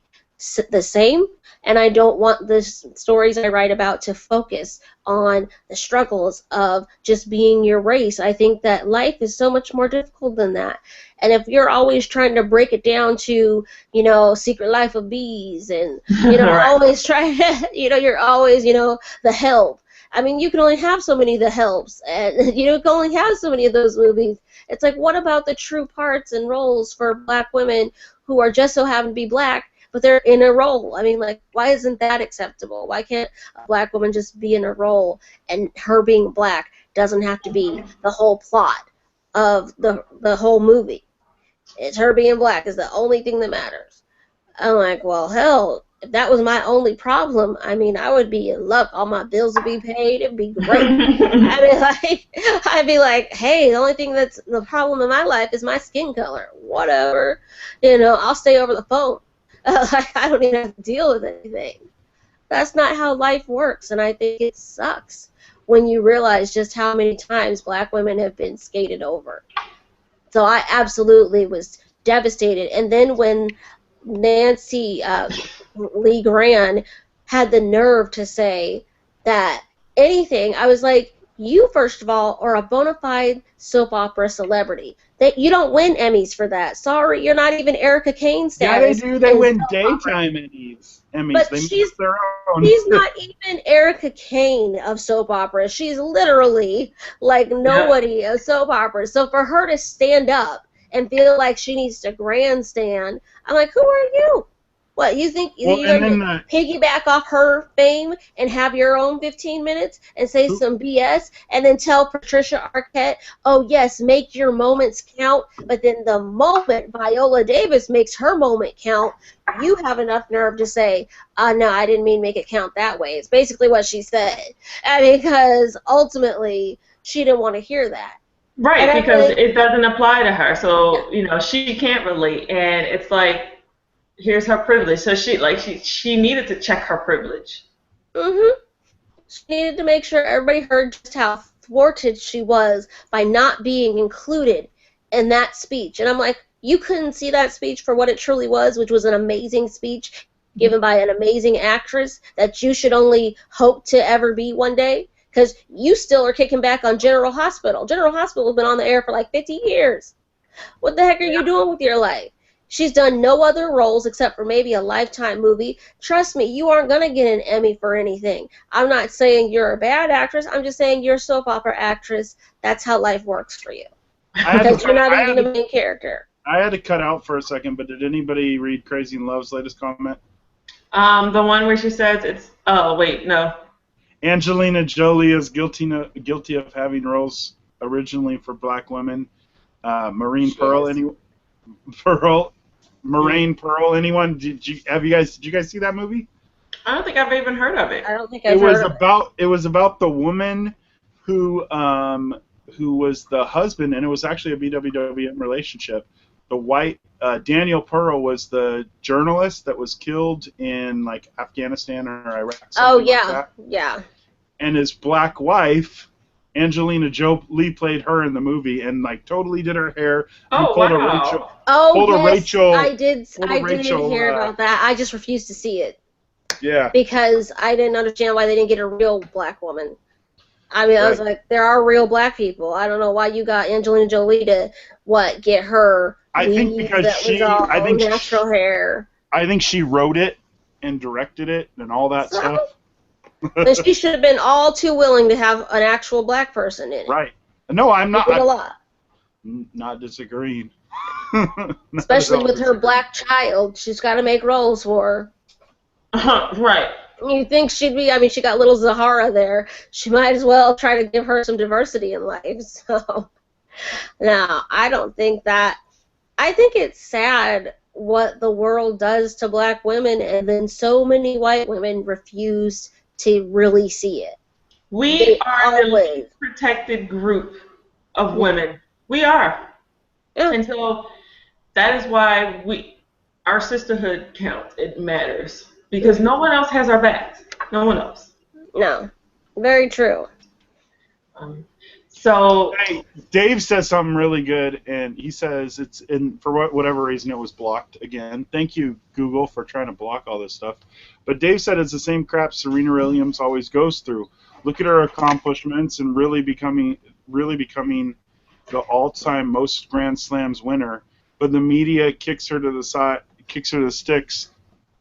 the same, and I don't want the stories I write about to focus on the struggles of just being your race. I think that life is so much more difficult than that. And if you're always trying to break it down to, you know, Secret Life of Bees and, you know, right. always try to, you know, you're always, you know, The Help. I mean, you can only have so many The Helps, and you can only have so many of those movies. It's like, what about the true parts and roles for black women who are just so happen to be black, but they're in a role? I mean, like, why isn't that acceptable? Why can't a black woman just be in a role, and her being black doesn't have to be the whole plot of the whole movie? It's her being black is the only thing that matters. I'm like, well, hell, if that was my only problem, I mean, I would be in luck. All my bills would be paid. It'd be great. I'd be like, hey, the only thing that's the problem in my life is my skin color. Whatever. You know, I'll stay over the phone. I don't even have to deal with anything. That's not how life works, and I think it sucks when you realize just how many times black women have been skated over. So I absolutely was devastated. And then when Nancy Lee Grant had the nerve to say that anything, I was like, you, first of all, are a bona fide soap opera celebrity. That you don't win Emmys for that. Sorry, you're not even Erica Kane status. Yeah, they do. They win daytime Emmys. But They she's make their own. She's not even Erica Kane of soap opera. She's literally like nobody of soap opera. So for her to stand up and feel like she needs to grandstand, I'm like, who are you? What, you think you're going to piggyback off her fame and have your own 15 minutes and say some BS and then tell Patricia Arquette, oh, yes, make your moments count, but then the moment Viola Davis makes her moment count, you have enough nerve to say, no, I didn't mean make it count that way. It's basically what she said. Because ultimately, she didn't want to hear that. Right, and because it doesn't apply to her. So, you know, she can't relate. And it's like, here's her privilege. So she needed to check her privilege. She needed to make sure everybody heard just how thwarted she was by not being included in that speech. And I'm like, you couldn't see that speech for what it truly was, which was an amazing speech given by an amazing actress that you should only hope to ever be one day, because you still are kicking back on General Hospital. General Hospital has been on the air for like 50 years. What the heck are you doing with your life? She's done no other roles except for maybe a Lifetime movie. Trust me, you aren't going to get an Emmy for anything. I'm not saying you're a bad actress. I'm just saying you're a soap opera actress. That's how life works for you. Because you're not even the main character. I had to cut out for a second, but did anybody read Crazy in Love's latest comment? The one where she says it's... Oh, wait, no. Angelina Jolie is guilty of having roles originally for black women. Marine Pearl, anyone? Did you guys see that movie? I don't think I've even heard of it. I don't think I've heard of it. It was about the woman who was the husband, and it was actually a BWWM relationship. The white Daniel Pearl was the journalist that was killed in like Afghanistan or Iraq. Oh yeah, yeah. And his black wife, Angelina Jolie, played her in the movie and like totally did her hair. Oh wow. I did hear about that. I just refused to see it. Yeah. Because I didn't understand why they didn't get a real black woman. I mean, I was like, there are real black people. I don't know why you got Angelina Jolie to get her. I think because natural hair. I think she wrote it and directed it and all that stuff. Then she should have been all too willing to have an actual black person in it. Right. No, I'm not. Not disagreeing. Especially with her black child, she's got to make roles for her. Right. You think she'd be? I mean, she got little Zahara there. She might as well try to give her some diversity in life. So, no, I don't think that. I think it's sad what the world does to black women, and then so many white women refuse to really see it. We are the least protected group of women. We are. Yeah. And so that is why our sisterhood counts. It matters. Because no one else has our backs. No one else. No. Very true. Hey, Dave says something really good, and he says for whatever reason it was blocked again. Thank you, Google, for trying to block all this stuff. But Dave said it's the same crap Serena Williams always goes through. Look at her accomplishments and really becoming the all-time most Grand Slams winner. But the media kicks her to the side, kicks her to the sticks,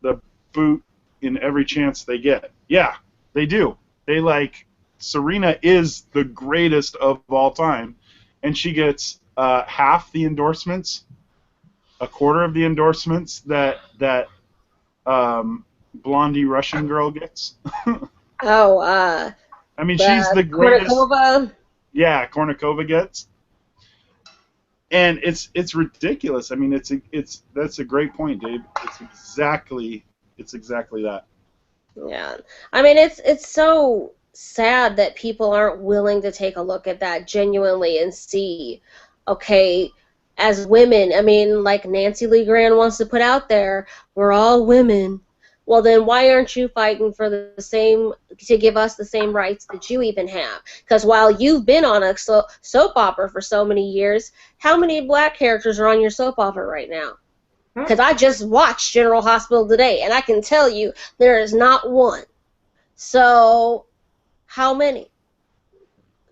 the boot in every chance they get. Yeah, they do. They Serena is the greatest of all time, and she gets half the endorsements, a quarter of the endorsements that blondie Russian girl gets. I mean, she's the greatest. Kornikova. Yeah, Kornikova gets, and it's ridiculous. I mean, that's a great point, Dave. It's exactly that. Yeah, I mean, it's so sad that people aren't willing to take a look at that genuinely and see, okay, as women, I mean, like Nancy Lee Grant wants to put out there, we're all women. well, then why aren't you fighting for the same, to give us the same rights that you even have? Because while you've been on a soap opera for so many years, how many black characters are on your soap opera right now? Because I just watched General Hospital today, and I can tell you there is not one. So, how many?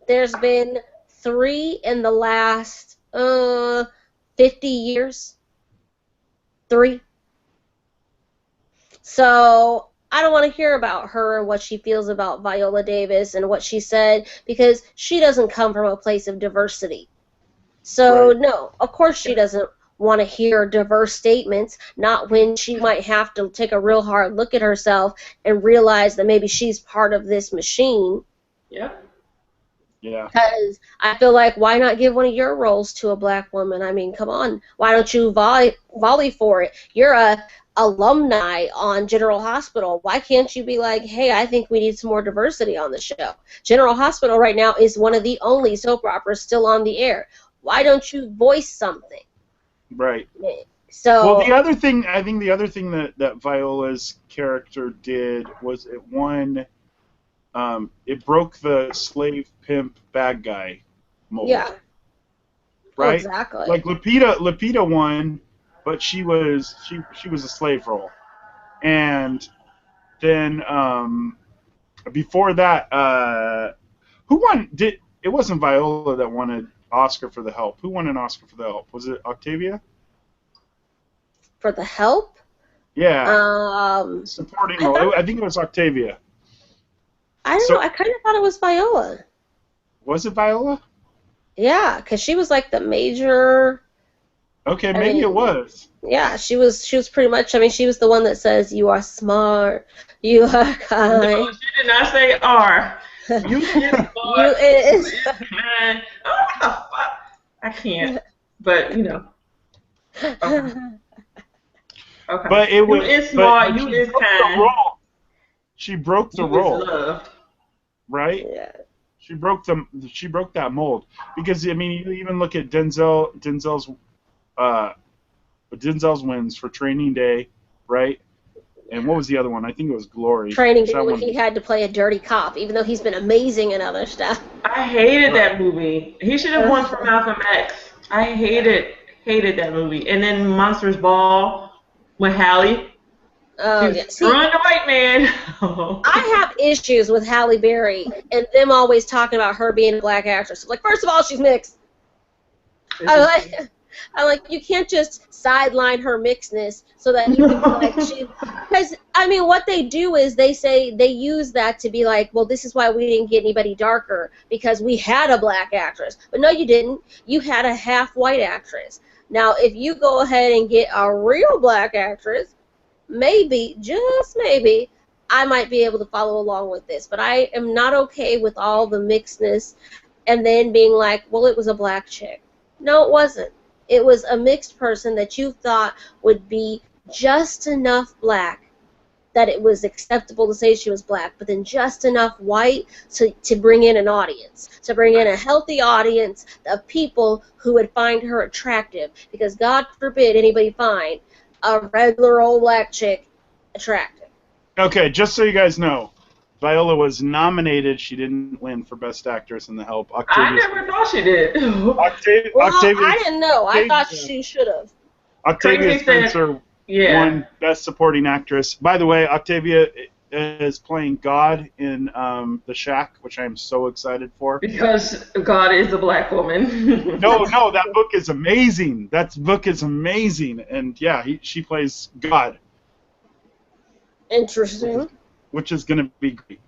There's been 3 in the last 50 years. 3. So, I don't want to hear about her and what she feels about Viola Davis and what she said, because she doesn't come from a place of diversity. So, Right. no, of course she doesn't want to hear diverse statements, not when she might have to take a real hard look at herself and realize that maybe she's part of this machine. Yep. Yeah. Because I feel like, why not give one of your roles to a black woman? I mean, come on. Why don't you volley for it? You're a alumni on General Hospital. Why can't you be like, hey, I think we need some more diversity on the show? General Hospital right now is one of the only soap operas still on the air. Why don't you voice something? Right. So, well, the other thing, I think the other thing that Viola's character did was it won. It broke the slave pimp bad guy mold. yeah. Right. Exactly. Like Lupita won, but she was a slave role, and then before that, who won? It wasn't Viola that won an Oscar for The Help. Who won an Oscar for The Help? Was it Octavia? For The Help? Yeah. Supporting role. I think it was Octavia. I don't know. I kind of thought it was Viola. Was it Viola? Yeah, because she was like the major. Okay, maybe it was. Yeah, she was pretty much. I mean, she was the one that says, "You are smart, you are kind." No, she did not say "are." You is smart. You is kind. Oh, what the fuck? I can't. But you know. Okay. Okay. But it was. You is smart. But you is kind. She broke the you role. Is loved. Right? Yeah. She broke that mold, because I mean, you even look at Denzel's wins for Training Day, right? And what was the other one? I think it was Glory. Training Day, when he had to play a dirty cop, even though he's been amazing in other stuff. I hated that movie. He should have won for Malcolm X. I hated that movie. And then Monsters Ball with Halle. Oh, yeah. See, ruined the white man. I have issues with Halle Berry and them always talking about her being a black actress. Like, first of all, she's mixed. I like, you can't just sideline her mixedness so that you can be like, because, I mean, what they do is they use that to be like, well, this is why we didn't get anybody darker, because we had a black actress. But no, you didn't. You had a half-white actress. Now, if you go ahead and get a real black actress, maybe, just maybe, I might be able to follow along with this. But I am not okay with all the mixedness and then being like, well, it was a black chick. No, it wasn't. It was a mixed person that you thought would be just enough black that it was acceptable to say she was black, but then just enough white to bring in an audience, to bring in a healthy audience of people who would find her attractive, because God forbid anybody find a regular old black chick attractive. Okay, just so you guys know, Viola was nominated. She didn't win for Best Actress in The Help. I never thought she did. Octavia, I didn't know. I thought she should have. Octavia Spencer won Best Supporting Actress. By the way, Octavia is playing God in The Shack, which I am so excited for. Because God is a black woman. No, that book is amazing. That book is amazing. And yeah, she plays God. Interesting. Which is going to be great.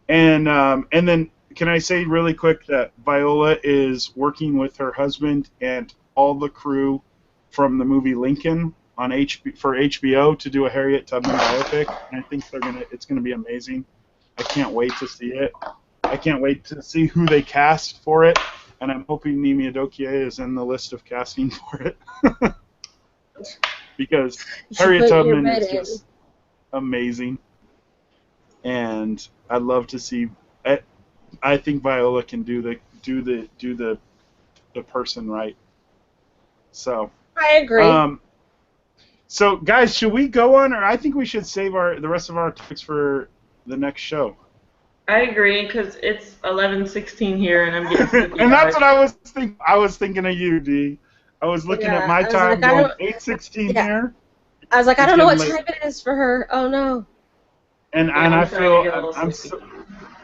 And then can I say really quick that Viola is working with her husband and all the crew from the movie Lincoln on for HBO to do a Harriet Tubman biopic, and I think it's gonna be amazing. I can't wait to see it. I can't wait to see who they cast for it, and I'm hoping Nimi Adokie is in the list of casting for it. Because Harriet Tubman is just amazing. And I'd love to see. I think Viola can do the person right. So I agree. So, guys, should we go on, or I think we should save the rest of our topics for the next show? I agree, because it's 11:16 here, and I'm getting sleepy. And that's what I was thinking. I was thinking of you, D. I was looking at my time, going 8:16 here. I was like, I don't know what time it is for her. Oh no. And I feel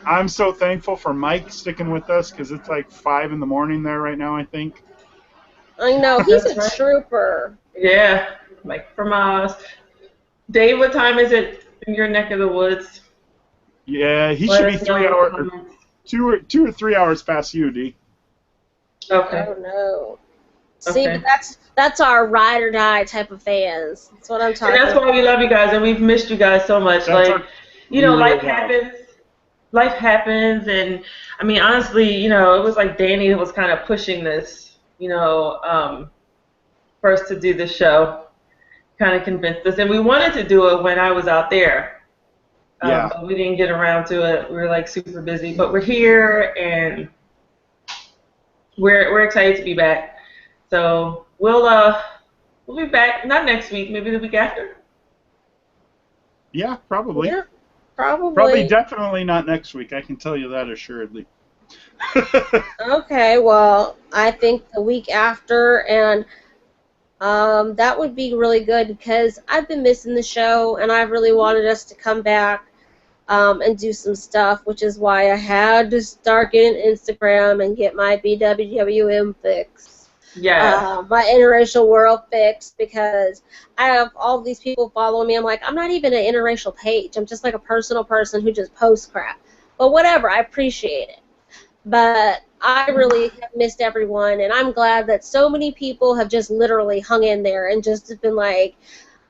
I'm so thankful for Mike sticking with us, because it's like 5 in the morning there right now, I think. I know, he's a trooper. Yeah, Mike from Dave, what time is it in your neck of the woods? Yeah, he should be 3 hours, 2 or 3 hours past you, D. Okay. Oh no. See, but that's our ride or die type of fans. That's what I'm talking about. And that's why we love you guys, and we've missed you guys so much. Life happens, and I mean, honestly, it was like Danny who was kind of pushing this, for us to do the show, kind of convinced us, and we wanted to do it when I was out there. But we didn't get around to it. We were like super busy, but we're here, and we're excited to be back. So we'll be back, not next week, maybe the week after. Yeah, probably. Yeah, probably. Probably definitely not next week. I can tell you that assuredly. Okay, well, I think the week after, and that would be really good, because I've been missing the show, and I really wanted us to come back and do some stuff, which is why I had to start getting Instagram and get my BWWM fix. Yeah. My interracial world fix, because I have all these people following me. I'm like, I'm not even an interracial page. I'm just like a personal person who just posts crap. But whatever, I appreciate it. But I really have missed everyone, and I'm glad that so many people have just literally hung in there and just been like,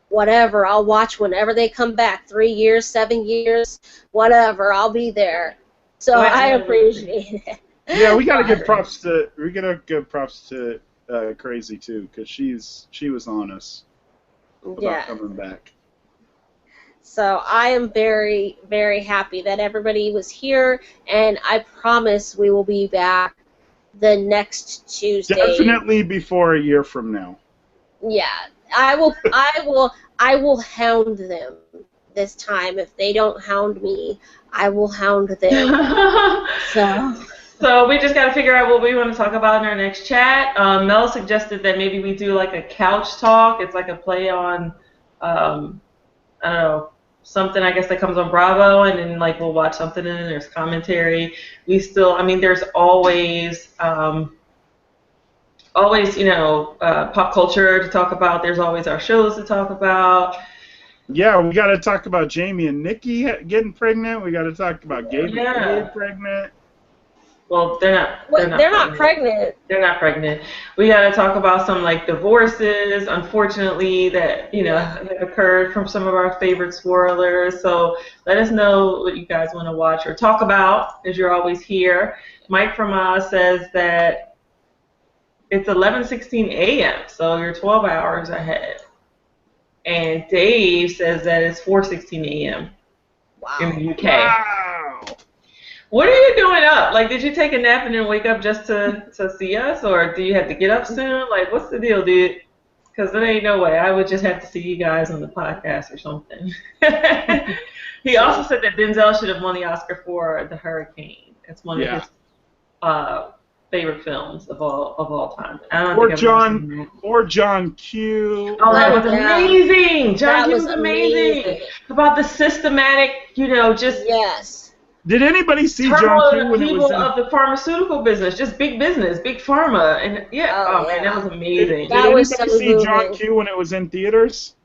whatever, I'll watch whenever they come back, 3 years, 7 years, whatever, I'll be there. So I appreciate it. Yeah, we gotta give props to Crazy too, because she was on us about coming back. So I am very, very happy that everybody was here, and I promise we will be back the next Tuesday. Definitely before a year from now. Yeah, I will hound them this time. If they don't hound me, I will hound them. So we just got to figure out what we want to talk about in our next chat. Mel suggested that maybe we do like a couch talk. It's like a play on, I don't know, something I guess that comes on Bravo, and then like we'll watch something and then there's commentary. There's always pop culture to talk about. There's always our shows to talk about. Yeah, we got to talk about Jamie and Nikki getting pregnant. We got to talk about Gabe getting pregnant. Well, they're not pregnant. They're not pregnant. We got to talk about some like divorces, unfortunately, that have occurred from some of our favorite swirlers. So let us know what you guys want to watch or talk about, as you're always here. Mike from Oz says that it's 11:16 a.m., so you're 12 hours ahead. And Dave says that it's 4:16 a.m. Wow. in the UK. Wow. What are you doing up? Like, did you take a nap and then wake up just to see us, or do you have to get up soon? Like, what's the deal, dude? Because there ain't no way. I would just have to see you guys on the podcast or something. He also said that Denzel should have won the Oscar for The Hurricane. It's one of his favorite films of all time. Or John Q. Oh, that was amazing. John Q was amazing. About the systematic, Yes. Did anybody see John Q when it was of the pharmaceutical business, just big business, big pharma, and man, that was amazing. Did anybody see John Q when it was in theaters?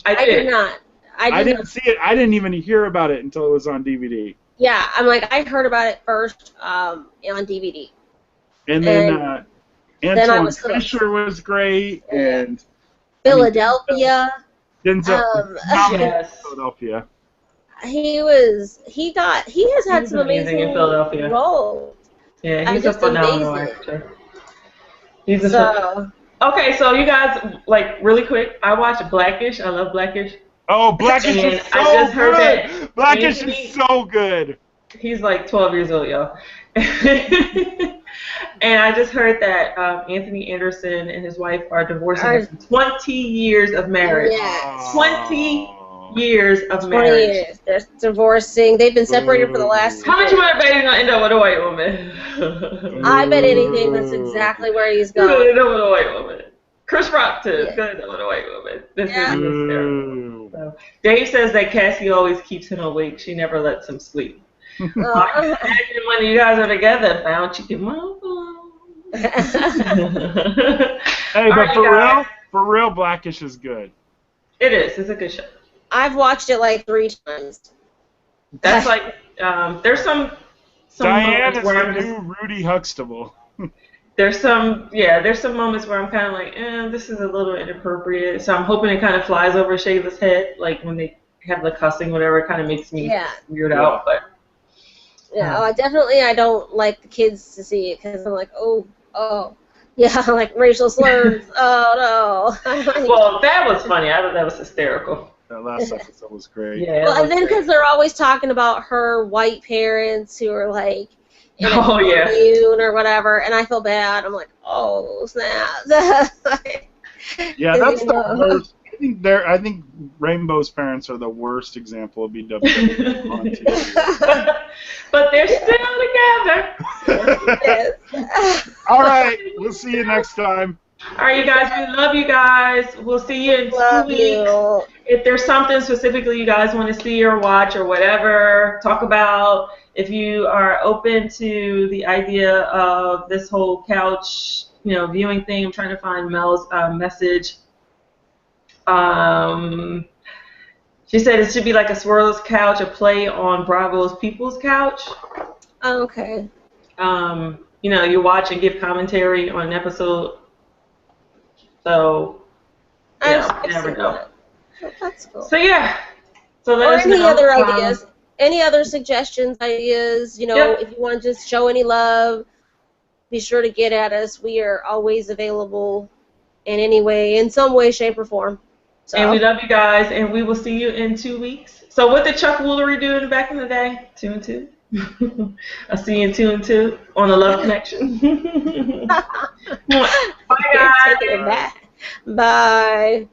I did not. I didn't see it. I didn't even hear about it until it was on DVD. Yeah, I heard about it first on DVD. And then Antoine Fisher was great, and Philadelphia. Denzel. Yes. Philadelphia. He has had some amazing in Philadelphia. roles. Yeah, he's a phenomenal actor. Okay, so you guys, like, really quick, I watched Blackish. I love Blackish. Oh, Blackish is so good. Blackish is so good. He's like 12 years old, y'all. And I just heard that Anthony Anderson and his wife are divorcing after 20 years of marriage. Yes. 20 years of 20 marriage. years. They're divorcing. They've been separated for the last. How much you want to bet he's gonna end up with a white woman? I bet anything. That's exactly where he's He's gonna going. end up with a white woman. Chris Rock too. Yeah. Gonna end up with a white woman. This Yeah. is terrible. So, Dave says that Cassie always keeps him awake. She never lets him sleep. I can imagine when you guys are together, bound chicken mama. Hey, All but right, for real, Blackish is good. It is. It's a good show. I've watched it like 3 times. That's like there's some Diane moments is where the I'm just new Rudy Huxtable. there's some moments where I'm kind of like, this is a little inappropriate. So I'm hoping it kind of flies over Shayla's head, like when they have the cussing, whatever. It kind of makes me weird out, but. Yeah, I don't like the kids to see it because I'm like, oh, yeah, like racial slurs. Oh no. Well, that was funny. I thought that was hysterical. That last episode was great. Yeah. Well, and then because they're always talking about her white parents who are like in a commune or whatever, and I feel bad. I'm like, oh snap. Yeah, that's the worst. I think Rainbow's parents are the worst example of BWW on TV. But they're still together. All right, we'll see you next time. All right, you guys, we love you guys. We'll see you in 2 weeks. If there's something specifically you guys want to see or watch or whatever, talk about. If you are open to the idea of this whole couch, viewing thing, I'm trying to find Mel's message. She said it should be like a Swirl's couch, a play on Bravo's People's Couch. Okay. You watch and give commentary on an episode. So, you never know. That's cool. So, yeah. So let us any know. other ideas? Any other suggestions, ideas? If you want to just show any love, be sure to get at us. We are always available in any way, in some way, shape, or form. So. And we love you guys, and we will see you in 2 weeks. So what did Chuck Woolery do back in the day? 2 and 2. I'll see you in 2 and 2 on the Love Connection. Bye, guys. Bye.